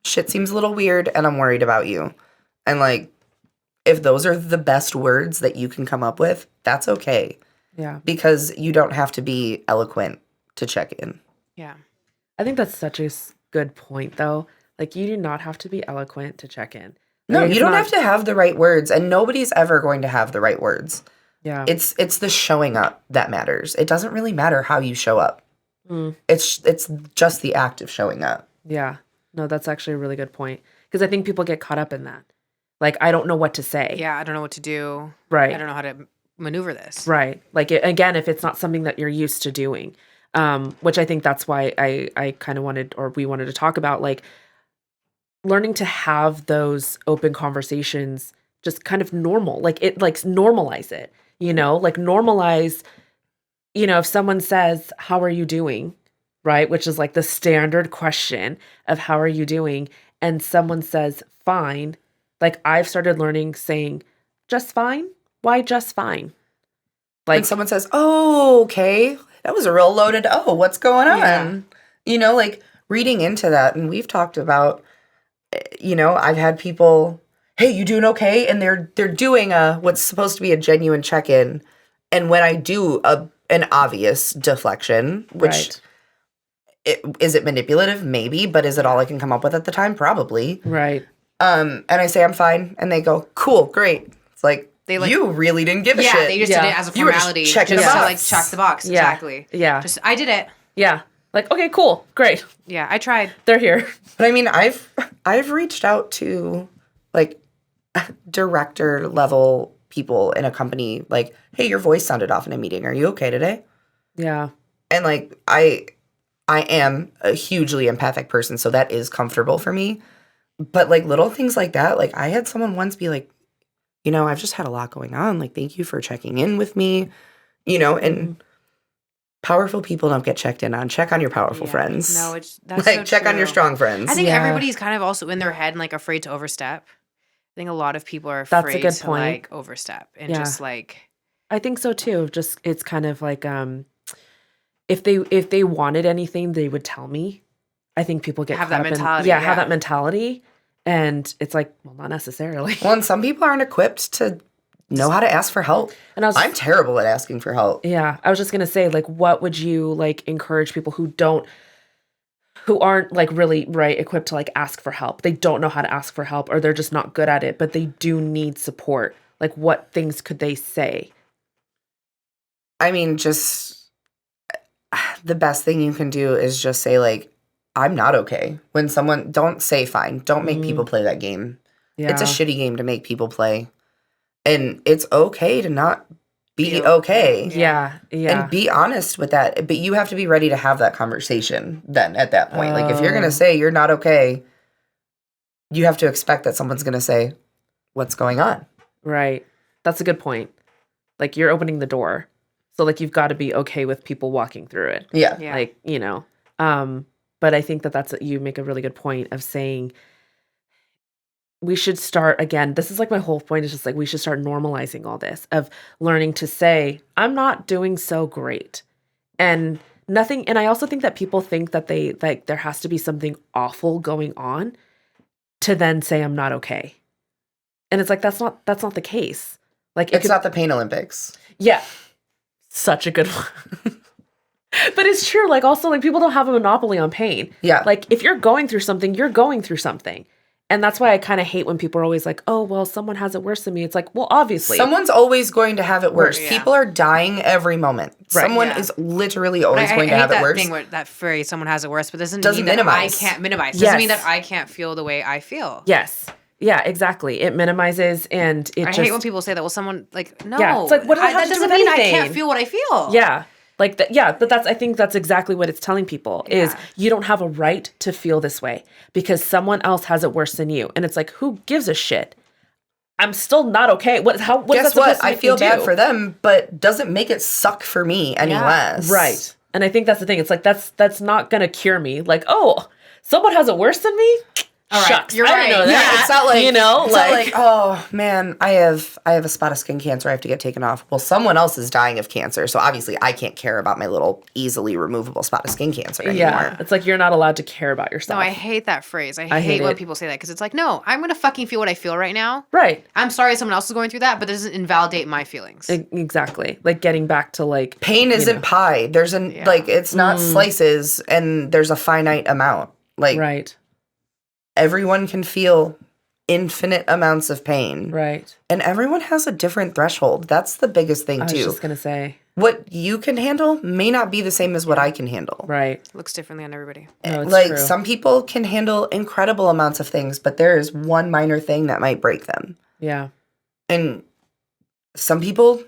Speaker 3: shit seems a little weird, and I'm worried about you. And, like, if those are the best words that you can come up with, that's okay.
Speaker 1: Yeah.
Speaker 3: Because you don't have to be eloquent to check in.
Speaker 2: Yeah.
Speaker 1: I think that's such a good point, though. Like, you do not have to be eloquent to check in.
Speaker 3: No, you don't have to have the right words, and nobody's ever going to have the right words.
Speaker 1: Yeah.
Speaker 3: It's the showing up that matters. It doesn't really matter how you show up. It's just the act of showing up.
Speaker 1: Yeah. No, that's actually a really good point. Because I think people get caught up in that. Like, I don't know what to say.
Speaker 2: Yeah, I don't know what to do.
Speaker 1: Right.
Speaker 2: I don't know how to maneuver this.
Speaker 1: Right. Like, again, if it's not something that you're used to doing, which I think that's why I kind of wanted, or we wanted to talk about, like, learning to have those open conversations just kind of normal. Like, normalize it, you know? Like, normalize, you know, if someone says, how are you doing? Right? Which is like the standard question of how are you doing? And someone says, fine. Like, I've started learning saying, just fine? Why just fine?
Speaker 3: Like, when someone says, oh, okay, that was a real loaded, what's going on? Yeah. You know, like, reading into that. And we've talked about, you know, I've had people, hey, you doing okay? And they're doing what's supposed to be a genuine check-in. And when I do an obvious deflection, which is it manipulative? Maybe, but is it all I can come up with at the time? Probably.
Speaker 1: Right.
Speaker 3: And I say I'm fine, and they go, cool, great. It's like, you really didn't give a shit.
Speaker 2: Yeah, they just did it as a formality.
Speaker 3: You were just checking
Speaker 2: to like check the box.
Speaker 1: Yeah.
Speaker 2: Exactly.
Speaker 1: Yeah.
Speaker 2: Just I did it.
Speaker 1: Yeah. Like, okay, cool, great.
Speaker 2: Yeah, I tried.
Speaker 1: They're here.
Speaker 3: But I mean, I've reached out to like director level people in a company, like, hey, your voice sounded off in a meeting. Are you okay today?
Speaker 1: Yeah.
Speaker 3: And like I am a hugely empathic person, so that is comfortable for me. But like little things like that, like I had someone once be like, you know, I've just had a lot going on. Like, thank you for checking in with me, you know, and powerful people don't get checked in on. Check on your powerful friends.
Speaker 2: No, that's
Speaker 3: like
Speaker 2: so
Speaker 3: check
Speaker 2: true.
Speaker 3: on your strong friends.
Speaker 2: I think everybody's kind of also in their head and like afraid to overstep. think a lot of people are
Speaker 1: That's a
Speaker 2: afraid
Speaker 1: good
Speaker 2: to
Speaker 1: point.
Speaker 2: like overstep and
Speaker 1: Yeah.
Speaker 2: just like
Speaker 1: I think so too. Just it's kind of like if they wanted anything, they would tell me. I think people get
Speaker 2: have
Speaker 1: caught
Speaker 2: that
Speaker 1: up
Speaker 2: mentality.
Speaker 1: in have that mentality, and it's like, well, not necessarily.
Speaker 3: Well, and some people aren't equipped to know how to ask for help.
Speaker 1: And
Speaker 3: I'm terrible at asking for help.
Speaker 1: Yeah, I was just gonna say, like, what would you like encourage people who aren't like really equipped to like ask for help? They don't know how to ask for help, or they're just not good at it, but they do need support. Like, what things could they say?
Speaker 3: I mean, just the best thing you can do is just say, like, I'm not okay. When someone, don't say fine. Don't make people play that game.
Speaker 1: Yeah.
Speaker 3: It's a shitty game to make people play. And it's okay to not be
Speaker 2: Feel-
Speaker 3: okay.
Speaker 1: Yeah.
Speaker 3: And be honest with that. But you have to be ready to have that conversation then at that point. Like, if you're going to say you're not okay, you have to expect that someone's going to say, what's going on?
Speaker 1: Right. That's a good point. Like, you're opening the door. So, like, you've got to be okay with people walking through it.
Speaker 3: Yeah.
Speaker 2: Yeah.
Speaker 1: Like, you know. But I think that you make a really good point of saying we should start, again, this is like my whole point is just like we should start normalizing all this of learning to say, I'm not doing so great. And nothing, and I also think that people think that there has to be something awful going on to then say I'm not okay. And it's like that's not the case. Like
Speaker 3: It's not the Pain Olympics.
Speaker 1: Yeah. Such a good one. But it's true. Like also like people don't have a monopoly on pain.
Speaker 3: Yeah.
Speaker 1: Like if you're going through something, you're going through something. And that's why I kind of hate when people are always like, oh, well, someone has it worse than me. It's like, well, obviously.
Speaker 3: Someone's always going to have it worse.
Speaker 2: Yeah.
Speaker 3: People are dying every moment.
Speaker 1: Right.
Speaker 3: Someone
Speaker 2: Yeah.
Speaker 3: is literally always going to
Speaker 2: hate
Speaker 3: have it
Speaker 2: that
Speaker 3: worse.
Speaker 2: thing where that phrase, someone has it worse, but doesn't
Speaker 3: Doesn't
Speaker 2: mean
Speaker 3: minimize.
Speaker 2: that I can't minimize.
Speaker 1: Yes.
Speaker 2: Doesn't mean that I can't feel the way I feel.
Speaker 1: Yes. Yeah, exactly. It minimizes and it
Speaker 2: I
Speaker 1: just.
Speaker 2: hate when people say that. Well, someone like, no.
Speaker 1: Yeah, it's like, what does that have to do
Speaker 2: doesn't
Speaker 1: with
Speaker 2: mean I
Speaker 1: anything?
Speaker 2: can't feel what I feel.
Speaker 1: Yeah. Like that, yeah, but I think that's exactly what it's telling people is
Speaker 2: Yeah.
Speaker 1: you don't have a right to feel this way because someone else has it worse than you. And it's like, who gives a shit? I'm still not okay. What is
Speaker 3: Guess
Speaker 1: that supposed
Speaker 3: what?
Speaker 1: to
Speaker 3: I
Speaker 1: make
Speaker 3: feel
Speaker 1: me do?
Speaker 3: bad for them, but doesn't make it suck for me any
Speaker 2: Yeah.
Speaker 3: less.
Speaker 1: Right. And I think that's the thing. It's like, that's not going to cure me. Like, oh, someone has it worse than me?
Speaker 2: All right,
Speaker 1: Shucks.
Speaker 2: you're
Speaker 1: I didn't
Speaker 2: right.
Speaker 1: know that.
Speaker 3: Yeah, it's not like
Speaker 1: you know,
Speaker 3: it's not like, oh man, I have a spot of skin cancer I have to get taken off. Well, someone else is dying of cancer, so obviously I can't care about my little easily removable spot of skin cancer anymore.
Speaker 1: yeah, it's like you're not allowed to care about yourself.
Speaker 2: No, I hate that phrase. I
Speaker 1: hate
Speaker 2: hate when
Speaker 1: it.
Speaker 2: people say that because it's like, no, I'm going to fucking feel what I feel right now.
Speaker 1: Right.
Speaker 2: I'm sorry someone else is going through that, but that doesn't invalidate my feelings.
Speaker 1: Exactly. Like getting back to like
Speaker 3: Pain isn't pie. There's like it's not slices and there's a finite amount. Like
Speaker 1: right.
Speaker 3: everyone can feel infinite amounts of pain.
Speaker 1: Right.
Speaker 3: And everyone has a different threshold. That's the biggest thing
Speaker 1: I was
Speaker 3: too.
Speaker 1: just gonna say.
Speaker 3: What you can handle may not be the same as what I can handle.
Speaker 1: Right.
Speaker 2: Looks differently on everybody.
Speaker 1: No, it's
Speaker 3: Like
Speaker 1: true.
Speaker 3: some people can handle incredible amounts of things, but there is one minor thing that might break them.
Speaker 1: Yeah.
Speaker 3: And some people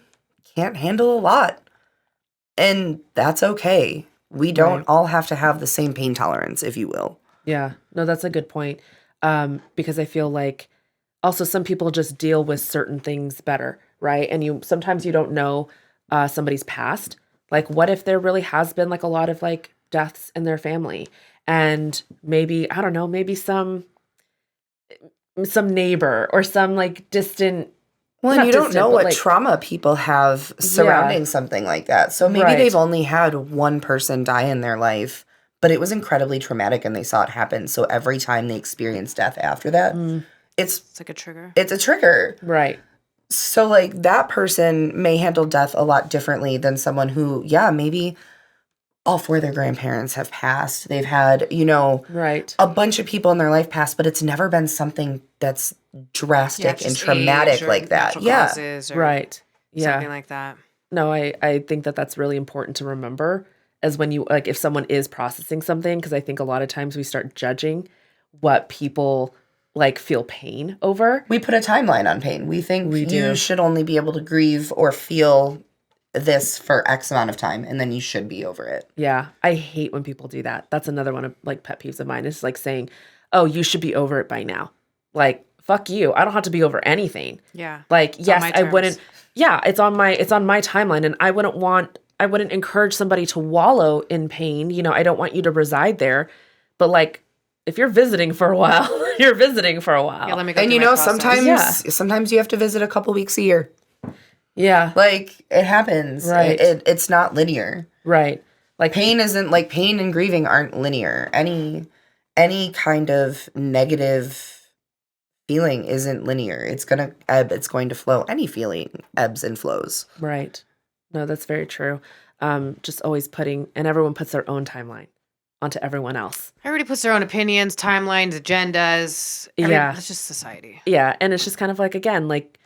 Speaker 3: can't handle a lot. And that's okay. We don't
Speaker 1: Right.
Speaker 3: all have to have the same pain tolerance, if you will.
Speaker 1: Yeah. No, that's a good point. Because I feel like also some people just deal with certain things better, right? And sometimes you don't know somebody's past. Like what if there really has been like a lot of like deaths in their family and maybe, I don't know, maybe some neighbor or some like distant.
Speaker 3: Well,
Speaker 1: Not
Speaker 3: and you don't
Speaker 1: distant,
Speaker 3: know
Speaker 1: but,
Speaker 3: what
Speaker 1: like-
Speaker 3: trauma people have surrounding something like that. So maybe
Speaker 1: Right.
Speaker 3: they've only had one person die in their life, but it was incredibly traumatic and they saw it happen. So every time they experience death after that, it's
Speaker 2: It's like a trigger.
Speaker 3: a trigger.
Speaker 1: Right.
Speaker 3: So like that person may handle death a lot differently than someone who, yeah, maybe all four of their grandparents have passed. They've had,
Speaker 1: Right.
Speaker 3: a bunch of people in their life pass, but it's never been something that's drastic and
Speaker 2: just
Speaker 3: traumatic
Speaker 2: age or
Speaker 3: like that.
Speaker 2: natural
Speaker 3: Yeah.
Speaker 2: causes or
Speaker 1: Right. Yeah.
Speaker 2: something like that.
Speaker 1: No, I think that that's really important to remember as when you like if someone is processing something because I think a lot of times we start judging what people like feel pain over.
Speaker 3: We put a timeline on pain. We think
Speaker 1: We
Speaker 3: you
Speaker 1: do.
Speaker 3: should only be able to grieve or feel this for X amount of time, and then you should be over it.
Speaker 1: Yeah, I hate when people do that. That's another one of like pet peeves of mine is like saying, "Oh, you should be over it by now." Like, fuck you. I don't have to be over anything.
Speaker 2: Yeah.
Speaker 1: Like,
Speaker 2: on
Speaker 1: yes,
Speaker 2: my
Speaker 1: I
Speaker 2: terms.
Speaker 1: wouldn't. Yeah, it's on my timeline, and I wouldn't encourage somebody to wallow in pain. I don't want you to reside there, but like, if you're visiting for a while, you're visiting for a while.
Speaker 2: Yeah, let me go
Speaker 3: And
Speaker 2: through
Speaker 3: you
Speaker 2: my
Speaker 3: know,
Speaker 2: process.
Speaker 3: sometimes you have to visit a couple weeks a year.
Speaker 1: Yeah.
Speaker 3: Like, it happens.
Speaker 1: Right.
Speaker 3: It's not linear.
Speaker 1: Right. Like
Speaker 3: Pain and grieving aren't linear. Any kind of negative feeling isn't linear. It's going to ebb, it's going to flow. Any feeling ebbs and flows.
Speaker 1: Right. No, that's very true. Just always and everyone puts their own timeline onto everyone else.
Speaker 2: Everybody puts their own opinions, timelines, agendas. That's just society.
Speaker 1: Yeah. And it's just kind of like, again, like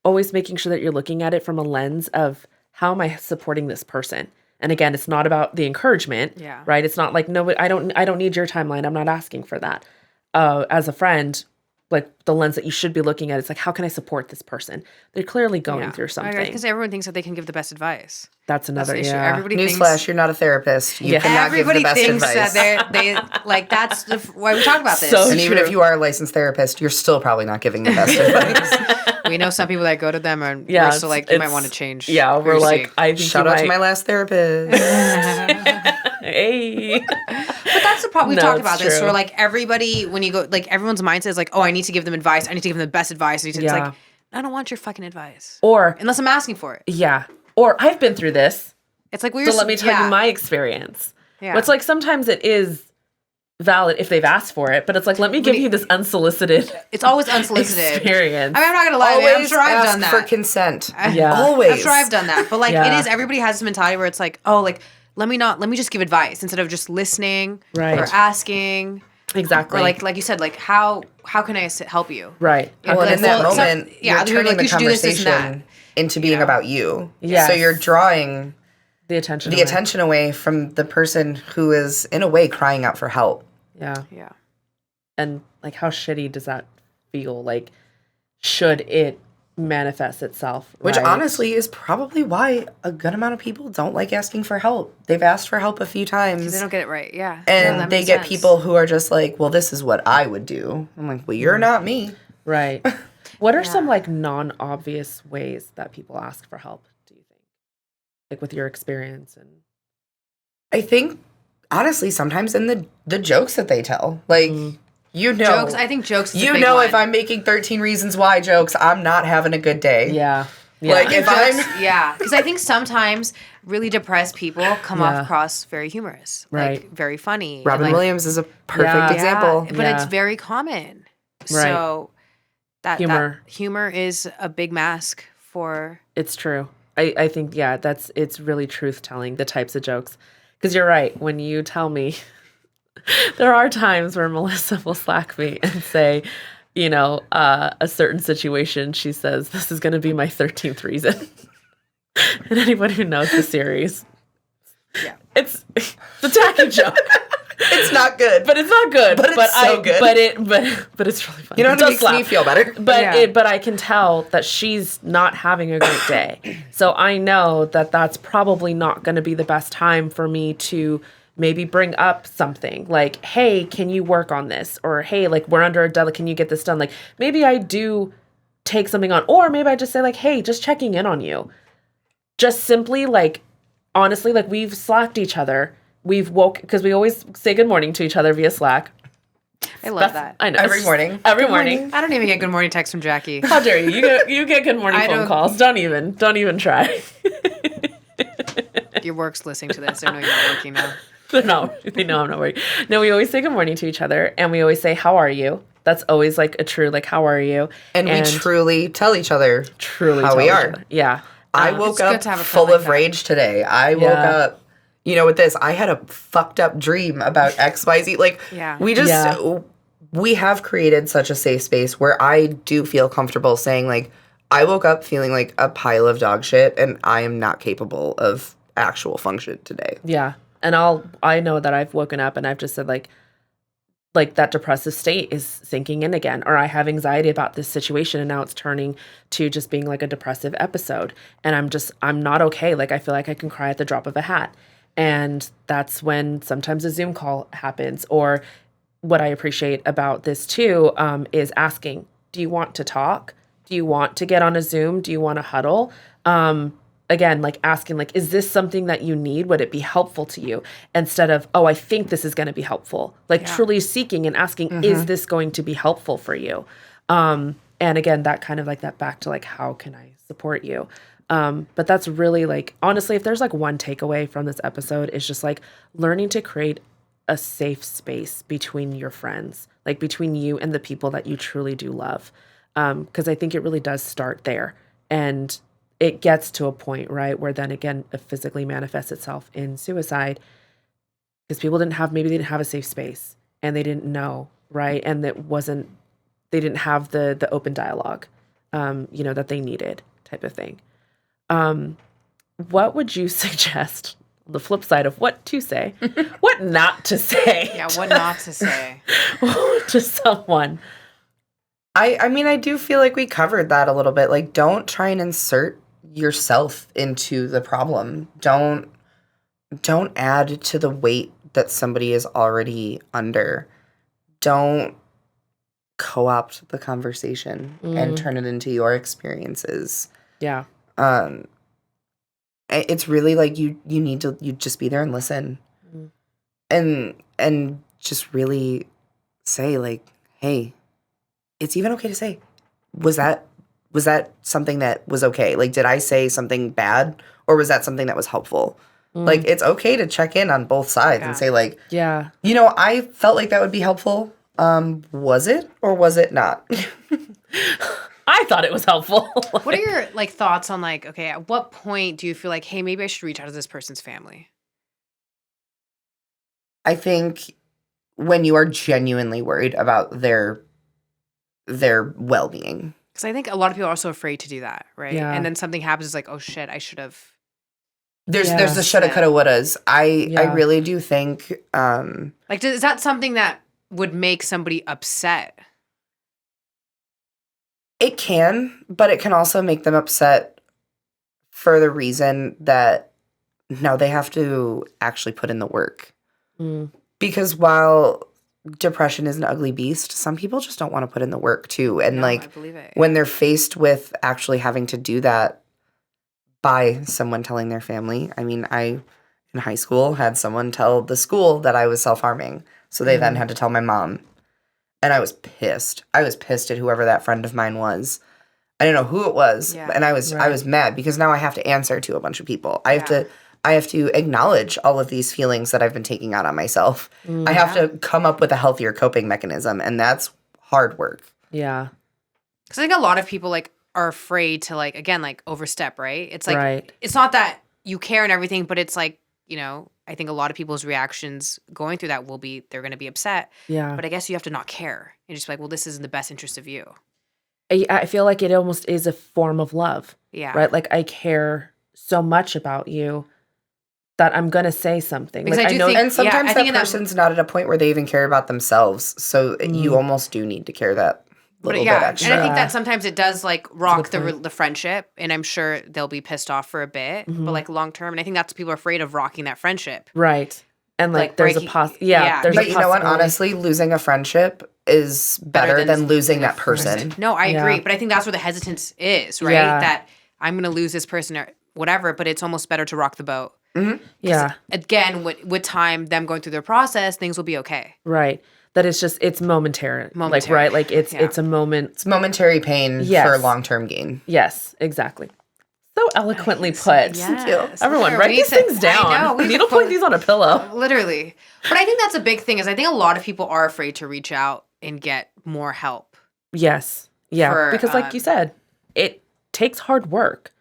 Speaker 1: always making sure that you're looking at it from a lens of how am I supporting this person? And again, it's not about the encouragement, right? It's not like, no, I don't need your timeline. I'm not asking for that. As a friend, like the lens that you should be looking at, it's like, how can I support this person? They're clearly going through something.
Speaker 2: Because everyone thinks that they can give the best advice.
Speaker 1: That's another
Speaker 2: issue.
Speaker 1: Yeah.
Speaker 2: Everybody
Speaker 3: Newsflash, you're not a therapist. You cannot give the best
Speaker 2: thinks
Speaker 3: advice.
Speaker 2: That they like that's why we talk about this.
Speaker 1: So
Speaker 3: and even if you are a licensed therapist, you're still probably not giving the best advice.
Speaker 2: We know some people that go to them and we're still like, you might want to change.
Speaker 1: Yeah, we're like, I think
Speaker 3: shout out to my last therapist.
Speaker 1: Hey.
Speaker 2: But that's the problem. We talked about this.
Speaker 1: True.
Speaker 2: Where like everybody, when you go, like everyone's mindset is like, oh, I need to give them advice. I need to give them the best advice. It's like, I don't want your fucking advice.
Speaker 1: Or
Speaker 2: unless I'm asking for it.
Speaker 1: Yeah. Or I've been through this.
Speaker 2: It's like
Speaker 1: so let me tell you my experience.
Speaker 2: Yeah.
Speaker 1: But it's like sometimes it is valid if they've asked for it, but it's like, let me give you this unsolicited.
Speaker 2: It's always unsolicited
Speaker 1: experience.
Speaker 2: I mean, I'm not gonna lie.
Speaker 3: Always
Speaker 2: I'm sure I've done that
Speaker 3: for consent.
Speaker 1: Yeah.
Speaker 3: Always.
Speaker 2: I'm sure I've done that. But like it is, everybody has this mentality where it's like, oh, like let me just give advice instead of just listening or asking.
Speaker 1: Exactly.
Speaker 2: Or like you said, like how can I help you?
Speaker 1: Right.
Speaker 3: Well, and in that moment, you're turning the conversation into being about you.
Speaker 1: Yeah.
Speaker 3: So you're drawing
Speaker 1: the attention
Speaker 3: away from the person who is in a way crying out for help.
Speaker 1: Yeah.
Speaker 2: Yeah.
Speaker 1: And like how shitty does that feel? Like should it manifest itself?
Speaker 3: Which
Speaker 1: right?
Speaker 3: honestly is probably why a good amount of people don't like asking for help. They've asked for help a few times.
Speaker 2: They don't get it right. Yeah.
Speaker 3: And they get people who are just like, well, this is what I would do. I'm like, well, you're not me.
Speaker 1: Right. What are some like non-obvious ways that people ask for help, do you think? Like with your experience and
Speaker 3: I think honestly sometimes in the jokes that they tell. Like you know,
Speaker 2: jokes. I think jokes. Is
Speaker 3: you
Speaker 2: a big
Speaker 3: know,
Speaker 2: one.
Speaker 3: if I'm making 13 Reasons Why jokes, I'm not having a good day.
Speaker 1: Yeah.
Speaker 3: Like if
Speaker 2: because I think sometimes really depressed people come across very humorous, like very funny.
Speaker 3: Robin Williams is a perfect example.
Speaker 2: But it's very common.
Speaker 1: Right.
Speaker 2: So that humor is a big mask for.
Speaker 1: It's true. I think it's really truth telling, the types of jokes. Because you're right. When you tell me, there are times where Melissa will slack me and say, you know, a certain situation, she says, this is going to be my 13th reason. And anybody who knows the series, it's a tacky joke.
Speaker 3: It's not good.
Speaker 1: But it's not good.
Speaker 3: But it's so good.
Speaker 1: But it's really funny.
Speaker 3: You know what makes me feel better?
Speaker 1: But I can tell that she's not having a great day. So I know that that's probably not going to be the best time for me to maybe bring up something like, hey, can you work on this? Or, hey, like, we're under a deadline. Can you get this done? Like, maybe I do take something on. Or maybe I just say, like, hey, just checking in on you. Just simply, like, honestly, like, we've slacked each other. We've because we always say good morning to each other via Slack.
Speaker 2: I love that.
Speaker 1: I know.
Speaker 3: Every morning.
Speaker 1: Every morning.
Speaker 2: I don't even get good morning texts from Jackie.
Speaker 1: How dare you? You get good morning phone calls. Don't even try.
Speaker 2: Your work's listening to this. They know you're not working now.
Speaker 1: No, they know I'm not working. No, we always say good morning to each other, and we always say, how are you? That's always like a true, like, how are you?
Speaker 3: And we truly tell each other how we are.
Speaker 1: Yeah.
Speaker 3: I woke up full of rage today. I woke up, you know, with this. I had a fucked up dream about XYZ. Like, we have created such a safe space where I do feel comfortable saying, like, I woke up feeling like a pile of dog shit, and I am not capable of actual function today.
Speaker 1: Yeah. And I know that I've woken up and I've just said, like that depressive state is sinking in again, or I have anxiety about this situation and now it's turning to just being like a depressive episode. And I'm not okay. Like, I feel like I can cry at the drop of a hat. And that's when sometimes a Zoom call happens. Or what I appreciate about this too, is asking, do you want to talk? Do you want to get on a Zoom? Do you want to huddle? again, like asking, like, is this something that you need? Would it be helpful to you? Instead of, oh, I think this is going to be helpful. Like truly seeking and asking, is this going to be helpful for you? And again, that kind of like that back to like, how can I support you? But that's really like, honestly, if there's like one takeaway from this episode, it's just like learning to create a safe space between your friends, like between you and the people that you truly do love. Because I think it really does start there. And it gets to a point, right, where then again, it physically manifests itself in suicide because people maybe they didn't have a safe space and they didn't know, right? And they didn't have the open dialogue, that they needed type of thing. What would you suggest? The flip side of what to say, what not to say.
Speaker 2: Yeah, what not to say
Speaker 1: to someone.
Speaker 3: I mean, I do feel like we covered that a little bit. Like, don't try and insert yourself into the problem. Don't add to the weight that somebody is already under. Don't co-opt the conversation and turn it into your experiences.
Speaker 1: Yeah.
Speaker 3: It's really like you just be there and listen. And just really say like, hey, it's even okay to say, was that something that was okay? Like, did I say something bad or was that something that was helpful? Like, it's okay to check in on both sides and say like,
Speaker 1: yeah,
Speaker 3: I felt like that would be helpful. Was it or was it not?
Speaker 1: I thought it was helpful.
Speaker 2: What are your like thoughts on like, okay, at what point do you feel like, hey, maybe I should reach out to this person's family?
Speaker 3: I think when you are genuinely worried about their well-being.
Speaker 2: Because I think a lot of people are also afraid to do that, right?
Speaker 1: Yeah.
Speaker 2: And then something happens, it's like, oh shit, I should have.
Speaker 3: There's the shoulda, coulda, wouldas. I really do think.
Speaker 2: Like, is that something that would make somebody upset?
Speaker 3: It can, but it can also make them upset for the reason that now they have to actually put in the work. Because while depression is an ugly beast, some people just don't want to put in the work too. And
Speaker 2: I believe it.
Speaker 3: When they're faced with actually having to do that by someone telling their family. I mean, I in high school had someone tell the school that I was self-harming. So they then had to tell my mom. And I was pissed. I was pissed at whoever that friend of mine was. I didn't know who it was, and I was mad because now I have to answer to a bunch of people. I have to acknowledge all of these feelings that I've been taking out on myself. I have to come up with a healthier coping mechanism, and that's hard work.
Speaker 1: Yeah.
Speaker 2: Because I think a lot of people like are afraid to like, again, like overstep, right? It's like, it's not that you care and everything, but it's like, I think a lot of people's reactions going through that they're going to be upset.
Speaker 1: Yeah.
Speaker 2: But I guess you have to not care and just be like, well, this is in the best interest of you.
Speaker 1: I feel like it almost is a form of love.
Speaker 2: Yeah.
Speaker 1: Right? Like, I care so much about you that I'm going to say something.
Speaker 2: Because
Speaker 1: like,
Speaker 2: I do think,
Speaker 3: and sometimes
Speaker 2: I think
Speaker 3: that person's not at a point where they even care about themselves. So you almost do need to care that little bit extra.
Speaker 2: And I think that sometimes it does like rock the friendship, and I'm sure they'll be pissed off for a bit, but like long term, and I think that's people are afraid of rocking that friendship.
Speaker 1: Right. And like there's
Speaker 2: breaking,
Speaker 3: but you know what? Honestly, losing a friendship is better than losing that person.
Speaker 2: No, I agree, but I think that's where the hesitance is, right?
Speaker 1: Yeah.
Speaker 2: That I'm going to lose this person or whatever, but it's almost better to rock the boat.
Speaker 1: Yeah.
Speaker 2: Again, with time, them going through their process, things will be okay.
Speaker 1: Right. That it's momentary. Like, right? Like it's a moment.
Speaker 3: It's momentary pain for long-term gain.
Speaker 1: Yes, exactly. So eloquently put.
Speaker 2: Yes.
Speaker 1: Everyone, write these things down.
Speaker 2: I know.
Speaker 1: We need to point these on a pillow.
Speaker 2: Literally. But I think that's a big thing is I think a lot of people are afraid to reach out and get more help.
Speaker 1: Yes. Yeah. Because like you said, it takes hard work.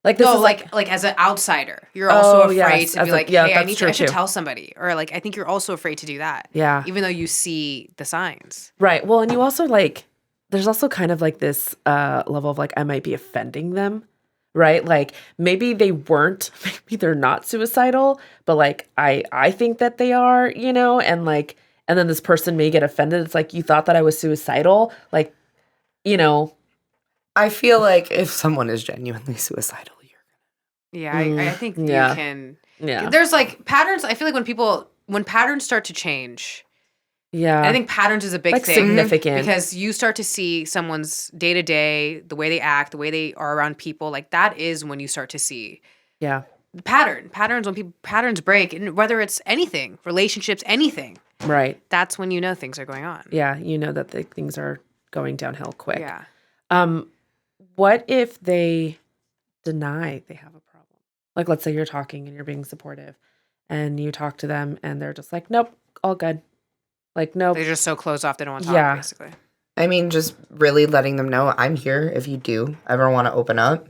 Speaker 1: Like this
Speaker 2: no,
Speaker 1: is
Speaker 2: like as an outsider, you're also afraid to be like, hey, I should tell somebody. Or like, I think you're also afraid to do that.
Speaker 1: Yeah.
Speaker 2: Even though you see the signs.
Speaker 1: Right. Well, and you also like, there's also kind of like this level of like, I might be offending them. Right? Like maybe they weren't, maybe they're not suicidal, but like I think that they are, and like, and then this person may get offended. It's like, you thought that I was suicidal? Like,
Speaker 3: I feel like if someone is genuinely suicidal,
Speaker 2: you're gonna. Yeah, I think you can.
Speaker 1: Yeah.
Speaker 2: There's like patterns. I feel like when patterns start to change,
Speaker 1: Yeah.
Speaker 2: And I think patterns is a big
Speaker 1: like
Speaker 2: thing.
Speaker 1: significant.
Speaker 2: Because you start to see someone's day-to-day, the way they act, the way they are around people. Like, that is when you start to see
Speaker 1: Yeah.
Speaker 2: patterns. When patterns break, and whether it's anything, relationships, anything.
Speaker 1: Right.
Speaker 2: That's when you know things are going on.
Speaker 1: Yeah. You know that things are going downhill quick.
Speaker 2: Yeah.
Speaker 1: What if they deny they have a problem? Like, let's say you're talking and you're being supportive and you talk to them and they're just like, nope, all good. Like, nope.
Speaker 2: They're just so closed off they don't want to talk, basically.
Speaker 3: I mean, just really letting them know I'm here if you do ever want to open up,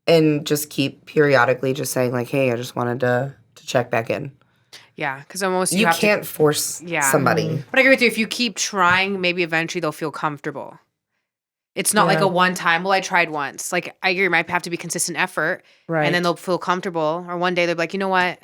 Speaker 3: and just keep periodically just saying like, hey, I just wanted to check back in.
Speaker 2: Yeah, because almost
Speaker 3: you can't force somebody.
Speaker 1: Mm-hmm.
Speaker 2: But I agree with you. If you keep trying, maybe eventually they'll feel comfortable. It's not like a one time, well, I tried once. Like, I agree, it might have to be consistent effort.
Speaker 1: Right.
Speaker 2: And then they'll feel comfortable. Or one day they'll be like, you know what?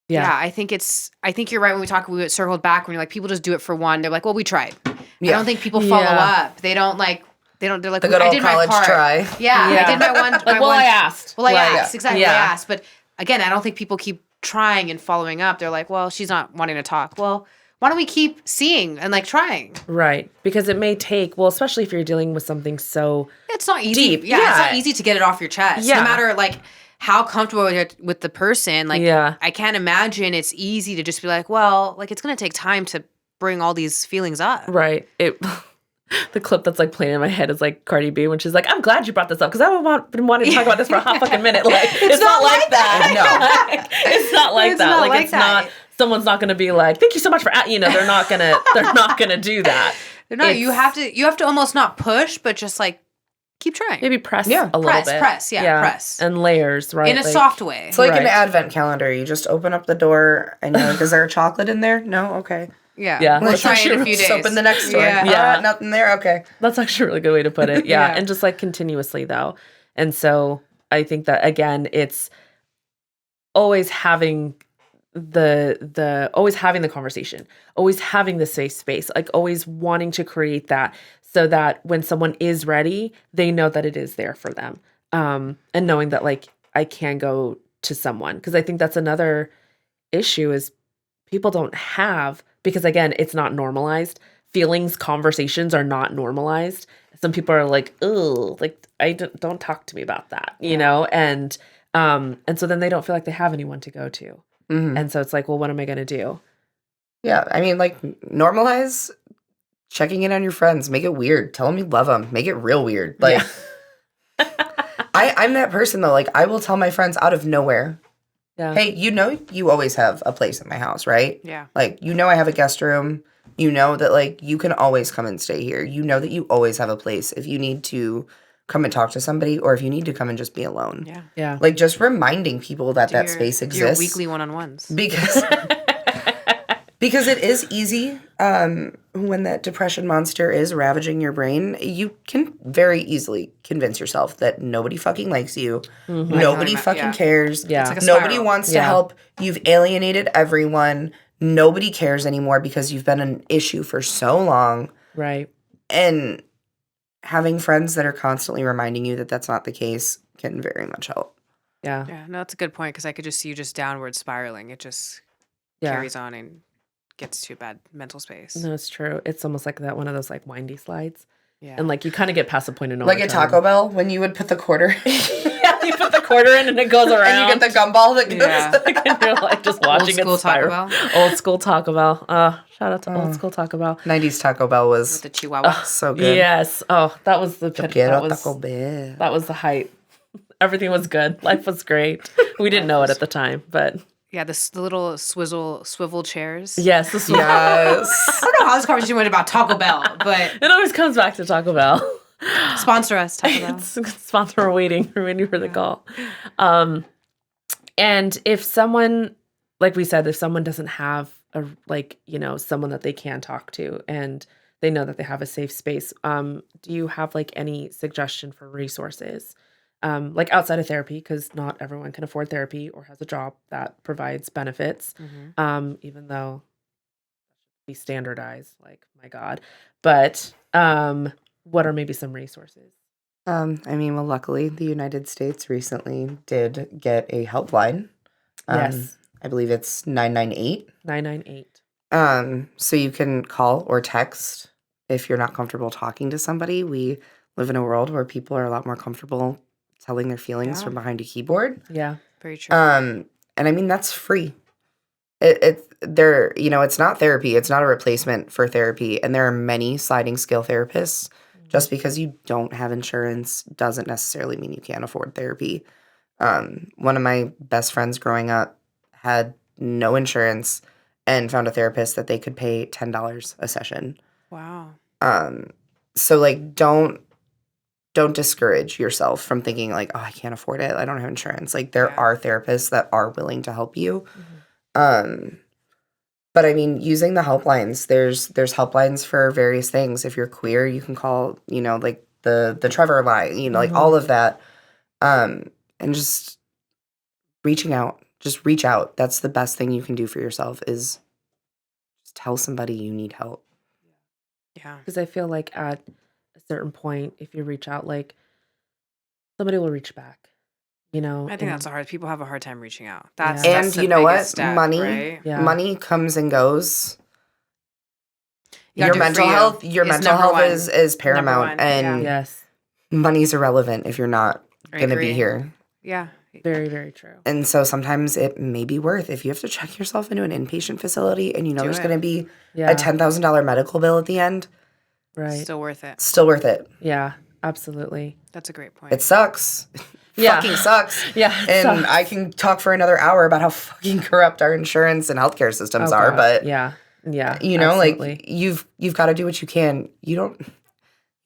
Speaker 2: Yeah, I think you're right when we circled back when you're like, people just do it for one. They're like, well, we tried. Yeah. I don't think people follow up. They're like,
Speaker 3: the good old college try.
Speaker 2: Yeah, I did my one.
Speaker 1: Like, I asked.
Speaker 2: Well, I asked. Exactly, I asked. But again, I don't think people keep trying and following up. They're like, well, she's not wanting to talk. Well, why don't we keep seeing and like trying?
Speaker 1: Right. Because it may take, well, especially if you're dealing with something so
Speaker 2: it's not easy.
Speaker 1: Deep.
Speaker 2: Yeah, it's not easy to get it off your chest. No matter like how comfortable with the person. Like, I can't imagine it's easy to just be like, well, like it's going to take time to bring all these feelings up.
Speaker 1: Right. The clip that's like playing in my head is like Cardi B when she's like, I'm glad you brought this up because I've been wanting to talk about this for a hot fucking minute. Like, it's not like that. No. Like, it's not like that. Like, it's not, someone's not going to be like, thank you so much for, they're not going to do that.
Speaker 2: They're not. You have to almost not push, but just like keep trying.
Speaker 1: Maybe press a little bit.
Speaker 2: Press.
Speaker 1: And layers, right?
Speaker 2: In a soft way.
Speaker 3: It's like an advent calendar. You just open up the door and you're like, is there a chocolate in there? No? Okay.
Speaker 2: Yeah. We'll try in a few days.
Speaker 3: Open the next door.
Speaker 2: Yeah.
Speaker 3: Nothing there? Okay.
Speaker 1: That's actually a really good way to put it. Yeah. And just like continuously though. And so I think that again, it's always having always having the conversation, always having the safe space, like always wanting to create that so that when someone is ready, they know that it is there for them. And knowing that like I can go to someone. Because I think that's another issue is people don't have, because again, it's not normalized. Feelings, conversations are not normalized. Some people are like, "Oh, like I don't talk to me about that," you know, and so then they don't feel like they have anyone to go to, and so it's like, well, what am I going to do?
Speaker 3: Yeah, I mean, like normalize checking in on your friends. Make it weird. Tell them you love them. Make it real weird. Like, I'm that person though. Like, I will tell my friends out of nowhere. Yeah. Hey, you always have a place at my house, right?
Speaker 2: Yeah.
Speaker 3: Like, I have a guest room. You know that, like, you can always come and stay here. You know that you always have a place if you need to come and talk to somebody or if you need to come and just be alone.
Speaker 2: Yeah.
Speaker 1: Yeah.
Speaker 3: Like, just reminding people that space exists.
Speaker 2: Your weekly one-on-ones.
Speaker 3: Because it is easy when that depression monster is ravaging your brain. You can very easily convince yourself that nobody fucking likes you. Mm-hmm. Nobody fucking cares.
Speaker 1: Yeah.
Speaker 2: It's like a
Speaker 3: nobody
Speaker 2: spiral.
Speaker 3: wants to help. You've alienated everyone. Nobody cares anymore because you've been an issue for so long.
Speaker 1: Right.
Speaker 3: And having friends that are constantly reminding you that that's not the case can very much help.
Speaker 1: Yeah.
Speaker 2: Yeah. No, that's a good point because I could just see you just downward spiraling. It just carries on and gets to a bad mental space.
Speaker 1: No, it's true. It's almost like that one of those like windy slides.
Speaker 2: Yeah.
Speaker 1: And like you kind of get past the point of no
Speaker 3: like
Speaker 1: return.
Speaker 3: At Taco Bell when you would put the quarter.
Speaker 1: Yeah, you put the quarter in and it goes around.
Speaker 3: And you get the gumball that goes.
Speaker 1: And you're like just watching it spiral.
Speaker 2: Taco Bell.
Speaker 1: Old school Taco Bell. Shout out to old school Taco Bell.
Speaker 3: 90s Taco Bell was
Speaker 2: with the Chihuahua.
Speaker 3: So good.
Speaker 1: Yes. Oh, that was the
Speaker 3: Taco Bell.
Speaker 1: That was the height. Everything was good. Life was great. We didn't know it at the time, but
Speaker 2: yeah, the little swivel chairs.
Speaker 1: Yes,
Speaker 3: Yes.
Speaker 2: I don't know how this conversation went about Taco Bell, but
Speaker 1: it always comes back to Taco Bell.
Speaker 2: Sponsor us, Taco Bell.
Speaker 1: Sponsor, we're waiting for the call. And if someone, like we said, if someone doesn't have someone that they can talk to and they know that they have a safe space, do you have like any suggestion for resources? Like outside of therapy, because not everyone can afford therapy or has a job that provides benefits, even though be standardized, like, my God. But what are maybe some resources?
Speaker 3: Luckily, the United States recently did get a helpline.
Speaker 1: Yes.
Speaker 3: I believe it's 998.
Speaker 1: 998.
Speaker 3: So you can call or text if you're not comfortable talking to somebody. We live in a world where people are a lot more comfortable telling their feelings from behind a keyboard.
Speaker 1: Yeah.
Speaker 2: Very true.
Speaker 3: And I mean, that's free. It's not therapy. It's not a replacement for therapy. And there are many sliding scale therapists. Just because you don't have insurance doesn't necessarily mean you can't afford therapy. One of my best friends growing up had no insurance and found a therapist that they could pay $10 a session.
Speaker 2: Wow.
Speaker 3: So like don't discourage yourself from thinking like, oh, I can't afford it. I don't have insurance. Like there are therapists that are willing to help you. But I mean, using the helplines, there's helplines for various things. If you're queer, you can call, like the Trevor line, like all of that. And just reaching out, just reach out. That's the best thing you can do for yourself is just tell somebody you need help.
Speaker 2: Yeah.
Speaker 1: Because I feel like at a certain point, if you reach out, like somebody will reach back.
Speaker 2: I think that's hard. People have a hard time reaching out. That's
Speaker 3: and
Speaker 2: the
Speaker 3: you know what?
Speaker 2: biggest step,
Speaker 3: Money,
Speaker 2: right?
Speaker 3: money comes and goes.
Speaker 2: You gotta
Speaker 3: Your
Speaker 2: do it
Speaker 3: mental
Speaker 2: for you.
Speaker 3: health, your
Speaker 2: Is
Speaker 3: mental
Speaker 2: number
Speaker 3: health
Speaker 2: one.
Speaker 3: is paramount,
Speaker 2: Number one,
Speaker 3: and
Speaker 1: Yes.
Speaker 3: money's irrelevant if you're not
Speaker 2: I
Speaker 3: going to be
Speaker 2: agree.
Speaker 3: here.
Speaker 2: Yeah.
Speaker 1: Very, very true.
Speaker 3: And so sometimes it may be worth if you have to check yourself into an inpatient facility and
Speaker 2: Do
Speaker 3: there's
Speaker 2: it.
Speaker 3: going to be
Speaker 1: Yeah.
Speaker 3: a $10,000 medical bill at the end.
Speaker 1: Right.
Speaker 2: Still worth it.
Speaker 3: Still worth it.
Speaker 1: Yeah. Absolutely.
Speaker 2: That's a great point.
Speaker 3: It sucks.
Speaker 1: Yeah.
Speaker 3: Fucking sucks.
Speaker 1: Yeah. it
Speaker 3: And
Speaker 1: sucks.
Speaker 3: I can talk for another hour about how fucking corrupt our insurance and healthcare systems
Speaker 1: Oh,
Speaker 3: are,
Speaker 1: God.
Speaker 3: but
Speaker 1: yeah.
Speaker 3: like you've got to do what you can. You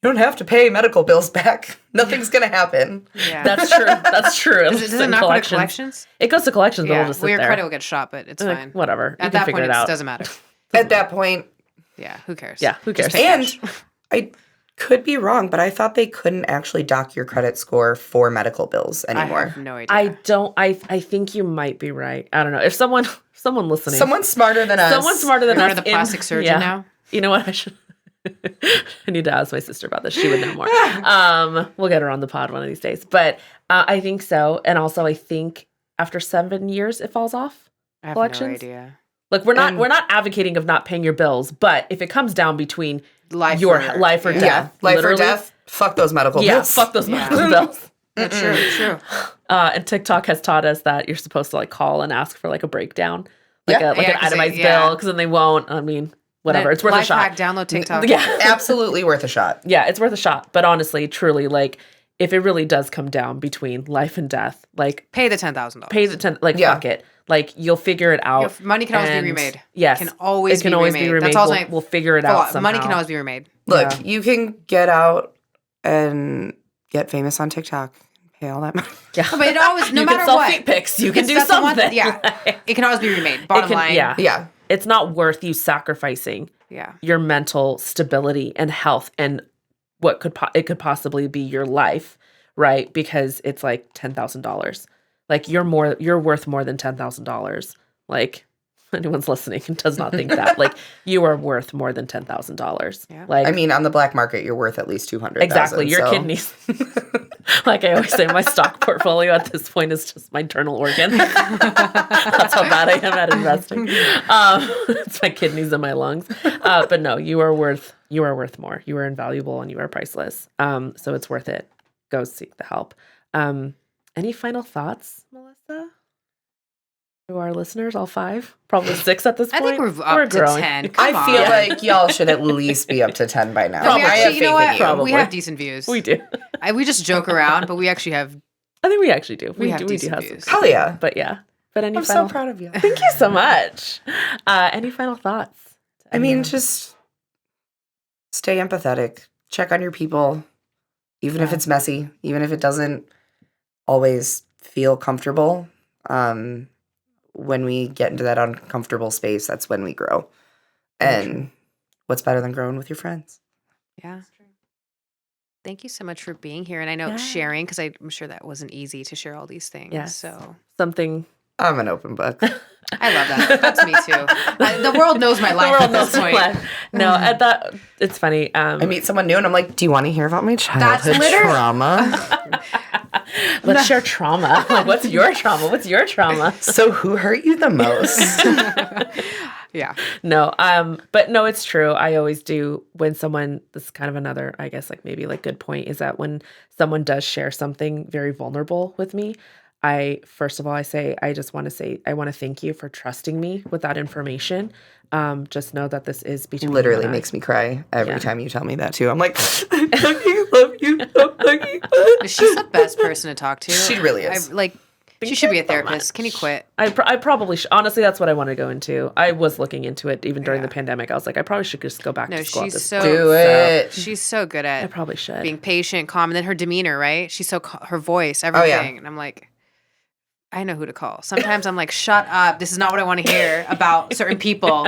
Speaker 3: don't have to pay medical bills back. Nothing's gonna happen.
Speaker 2: Yeah.
Speaker 1: That's true. That's true.
Speaker 2: Does it not go to collections?
Speaker 1: It goes to collections, but
Speaker 2: Yeah.
Speaker 1: we'll just sit
Speaker 2: Your
Speaker 1: there.
Speaker 2: credit will get shot, but it's
Speaker 1: Like,
Speaker 2: fine.
Speaker 1: whatever. You
Speaker 2: At
Speaker 1: can
Speaker 2: that
Speaker 1: figure
Speaker 2: point,
Speaker 1: it out.
Speaker 2: it doesn't matter.
Speaker 3: At that point,
Speaker 2: Yeah. Who cares?
Speaker 1: Yeah. Who cares?
Speaker 3: and I could be wrong, but I thought they couldn't actually dock your credit score for medical bills
Speaker 2: I
Speaker 3: anymore.
Speaker 2: have no idea.
Speaker 1: I think you might be right. I don't know. If someone listening,
Speaker 3: Someone smarter than us.
Speaker 1: someone smarter than
Speaker 2: You're
Speaker 1: us,
Speaker 2: going to the plastic surgeon now?
Speaker 1: You know what? I should. I need to ask my sister about this. She would know more. We'll get her on the pod one of these days. But I think so. And also, I think after 7 years, it falls off.
Speaker 2: I have
Speaker 1: Collections?
Speaker 2: no idea.
Speaker 1: Like we're not advocating of not paying your bills, but if it comes down between
Speaker 2: Life
Speaker 1: your
Speaker 2: or-
Speaker 1: life or
Speaker 2: yeah.
Speaker 1: death,
Speaker 3: Yeah, life
Speaker 1: literally,
Speaker 3: or death. Fuck those medical
Speaker 1: Yeah,
Speaker 3: bills.
Speaker 1: fuck those
Speaker 2: Yeah.
Speaker 1: medical bills.
Speaker 2: That's true. True.
Speaker 1: And TikTok has taught us that you're supposed to like call and ask for like a breakdown, like
Speaker 3: Yeah.
Speaker 1: an
Speaker 2: 'cause
Speaker 1: itemized
Speaker 2: they-
Speaker 1: bill, because then they won't. I mean, whatever. It's worth a
Speaker 2: Life
Speaker 1: shot.
Speaker 2: hack, download TikTok.
Speaker 1: Yeah,
Speaker 3: Absolutely worth a shot.
Speaker 1: yeah, it's worth a shot. But honestly, truly, like if it really does come down between life and death, like
Speaker 2: Pay the $10,000.
Speaker 1: pay the 10. Like
Speaker 3: Yeah.
Speaker 1: fuck it. Like you'll figure it out.
Speaker 2: Money can always be
Speaker 1: And
Speaker 2: remade.
Speaker 1: Yes,
Speaker 2: Can always
Speaker 1: it can
Speaker 2: be
Speaker 1: always
Speaker 2: remade.
Speaker 1: be remade.
Speaker 2: That's all
Speaker 1: We'll figure it
Speaker 2: Full
Speaker 1: out
Speaker 2: on.
Speaker 1: somehow.
Speaker 2: Money can always be remade.
Speaker 3: Look,
Speaker 1: Yeah.
Speaker 3: you can get out and get famous on TikTok. Pay all that money.
Speaker 1: Yeah,
Speaker 2: But it always, no
Speaker 1: you
Speaker 2: matter
Speaker 1: can sell
Speaker 2: what.
Speaker 1: feet pics. You can
Speaker 2: It's
Speaker 1: do
Speaker 2: that's the one-
Speaker 1: something.
Speaker 2: yeah.
Speaker 1: Like,
Speaker 2: It can always be remade. Bottom line.
Speaker 1: Yeah,
Speaker 3: Yeah.
Speaker 1: it's not worth you sacrificing
Speaker 2: Yeah.
Speaker 1: your mental stability and health and what it could possibly be your life, right? Because it's like $10,000. Like you're worth more than $10,000. Like anyone's listening and does not think that, like you are worth more than $10,000.
Speaker 2: Yeah.
Speaker 1: Like
Speaker 3: I mean, on the black market, you're worth at least 200,000.
Speaker 1: exactly your kidneys. Like I always say, my stock portfolio at this point is just my internal organ. That's how bad I am at investing. It's my kidneys and my lungs. But no, you are worth more. You are invaluable and you are priceless. So it's worth it. Go seek the help. Any final thoughts, Melissa? To our listeners, all 5, probably 6 at this
Speaker 2: I
Speaker 1: point.
Speaker 2: think we're up to
Speaker 1: growing.
Speaker 2: 10.
Speaker 3: I
Speaker 2: Come
Speaker 3: feel
Speaker 2: on.
Speaker 3: like y'all should at least be up to 10 by now.
Speaker 2: No, we
Speaker 1: Probably.
Speaker 3: I have
Speaker 2: actually, you know
Speaker 3: faith
Speaker 2: what?
Speaker 3: in you.
Speaker 1: Probably.
Speaker 2: We have decent views.
Speaker 1: We do.
Speaker 2: We just joke around, but we actually have.
Speaker 1: I think we actually do.
Speaker 2: We have
Speaker 1: do
Speaker 2: decent
Speaker 1: have
Speaker 2: views.
Speaker 1: some.
Speaker 3: Hell yeah.
Speaker 1: But yeah. But any
Speaker 3: I'm
Speaker 1: final
Speaker 3: so proud of you.
Speaker 1: Thank you so much. Any final thoughts?
Speaker 3: I mean, just stay empathetic. Check on your people, even if
Speaker 1: Yeah.
Speaker 3: it's messy, even if it doesn't always feel comfortable. When we get into that uncomfortable space, that's when we grow. And what's better than growing with your friends?
Speaker 2: Yeah. Thank you so much for being here. And I know
Speaker 1: Yeah.
Speaker 2: sharing, because I'm sure that wasn't easy to share all these things.
Speaker 1: Yes.
Speaker 2: So
Speaker 1: Something.
Speaker 3: I'm an open book.
Speaker 2: I love that. That's me too. The world knows my life at this point.
Speaker 1: No, at that, it's funny.
Speaker 3: I meet someone new and I'm like, do you want to hear about my childhood
Speaker 2: literally-
Speaker 3: trauma?
Speaker 1: Let's share trauma. Like, what's your trauma? What's your trauma?
Speaker 3: So who hurt you the most?
Speaker 2: Yeah.
Speaker 1: No, but no, it's true. I always do when someone, this is kind of another, I guess, like maybe like good point is that when someone does share something very vulnerable with me, first of all, I want to thank you for trusting me with that information. Just know that this is between
Speaker 3: Literally
Speaker 1: you and
Speaker 3: makes me cry every time you tell me that too. I'm like, I love you.
Speaker 2: She's the best person to talk to.
Speaker 3: She really is.
Speaker 2: She should be a therapist. Can you quit?
Speaker 1: I probably should. Honestly, that's what I want to go into. I was looking into it even during the pandemic. I was like, I probably should just go back to school.
Speaker 3: Do it.
Speaker 2: She's so good at
Speaker 1: I probably should.
Speaker 2: being patient, calm, and then her demeanor, right? She's so her voice, everything.
Speaker 3: Oh, yeah.
Speaker 2: And I'm like, I know who to call. Sometimes I'm like, shut up. This is not what I want to hear about certain people.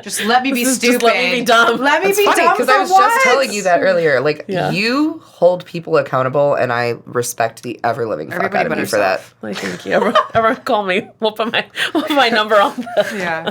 Speaker 2: Just let me be stupid.
Speaker 1: Just let me be dumb.
Speaker 2: Let me be dumb
Speaker 3: because I was just telling you that earlier. Like, you hold people accountable, and I respect the ever-living fuck out of you for that.
Speaker 1: Like, thank you. Everyone call me. We'll put my number on the...
Speaker 2: Yeah.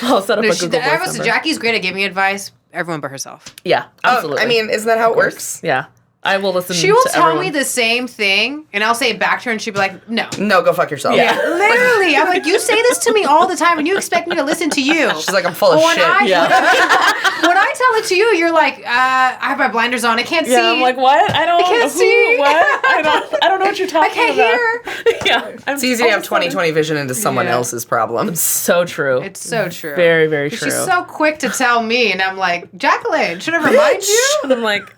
Speaker 1: I'll set up a Google Voice number.
Speaker 2: Jackie's great at giving advice. Everyone but herself.
Speaker 1: Yeah, absolutely.
Speaker 3: I mean, isn't that how it works?
Speaker 1: Yeah. I will listen to
Speaker 2: She will tell
Speaker 1: everyone.
Speaker 2: me the same thing, and I'll say it back to her, and she'll be like, no.
Speaker 3: No, go fuck yourself.
Speaker 2: Yeah, literally. I'm like, you say this to me all the time, and you expect me to listen to you.
Speaker 3: She's like, I'm full of shit.
Speaker 2: When I tell it to you, you're like, I have my blinders on. I can't see.
Speaker 1: Yeah, I'm like, what? I
Speaker 2: can't see.
Speaker 1: What? I don't know what you're talking about.
Speaker 2: I can't hear.
Speaker 1: Yeah.
Speaker 3: It's easy to have 20/20 vision into someone else's problems.
Speaker 1: So true.
Speaker 2: It's so true.
Speaker 1: Very, very true.
Speaker 2: She's so quick to tell me, and I'm like, Jacqueline, should I remind you?
Speaker 1: And I'm like...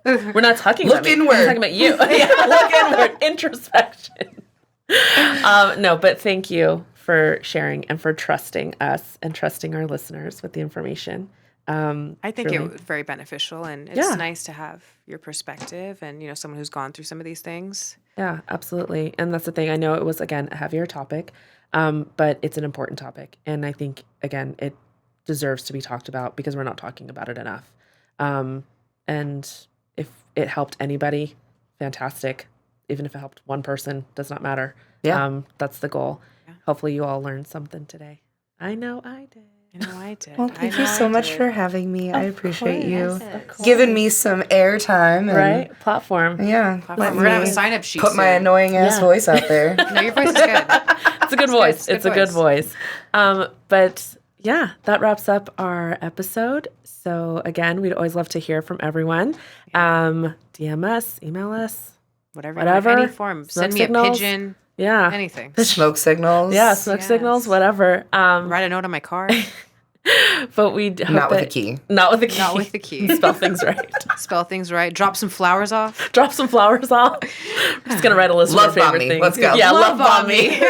Speaker 1: We're not talking about me.
Speaker 3: Inward.
Speaker 1: We're talking about you. Yeah, look inward. Introspection. No, but thank you for sharing and for trusting us and trusting our listeners with the information.
Speaker 2: I think it was very beneficial, and it's nice to have your perspective and, someone who's gone through some of these things.
Speaker 1: Yeah, absolutely. And that's the thing. I know it was, again, a heavier topic, but it's an important topic. And I think, again, it deserves to be talked about because we're not talking about it enough. And if it helped anybody, fantastic. Even if it helped one person, does not matter.
Speaker 3: Yeah.
Speaker 1: That's the goal. Yeah. Hopefully you all learned something today. I know I did.
Speaker 3: Well, thank you so much for having me. I appreciate you giving me some airtime.
Speaker 1: Right? Platform.
Speaker 3: Yeah.
Speaker 2: We're going to have a sign-up sheet
Speaker 3: Put my annoying ass voice out there.
Speaker 2: No, your voice is good.
Speaker 1: It's a good voice. It's a good voice. But yeah, that wraps up our episode. So again, we'd always love to hear from everyone. DM us, email us, whatever.
Speaker 2: Any form. Send me
Speaker 1: signals.
Speaker 2: A pigeon.
Speaker 1: Yeah.
Speaker 2: Anything.
Speaker 3: Smoke signals.
Speaker 1: Yeah, smoke signals, whatever.
Speaker 2: Write a note on my car.
Speaker 1: But we
Speaker 3: not with the key.
Speaker 2: Not with the key.
Speaker 1: Spell things right.
Speaker 2: Spell things right. Drop some flowers off.
Speaker 1: Drop some flowers off. I'm just gonna write a list of our favorite things.
Speaker 3: Let's go.
Speaker 1: Yeah,
Speaker 2: love
Speaker 1: bomb me.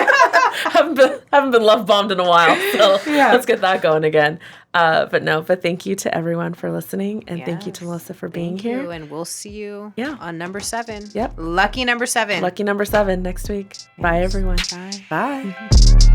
Speaker 1: haven't been love bombed in a while, so let's get that going again. But thank you to everyone for listening, and thank you to Melissa for being here.
Speaker 2: And we'll see you on number 7.
Speaker 1: Yep.
Speaker 2: Lucky number 7.
Speaker 1: Lucky number 7 next week. Bye, everyone.
Speaker 2: Bye.
Speaker 1: Bye.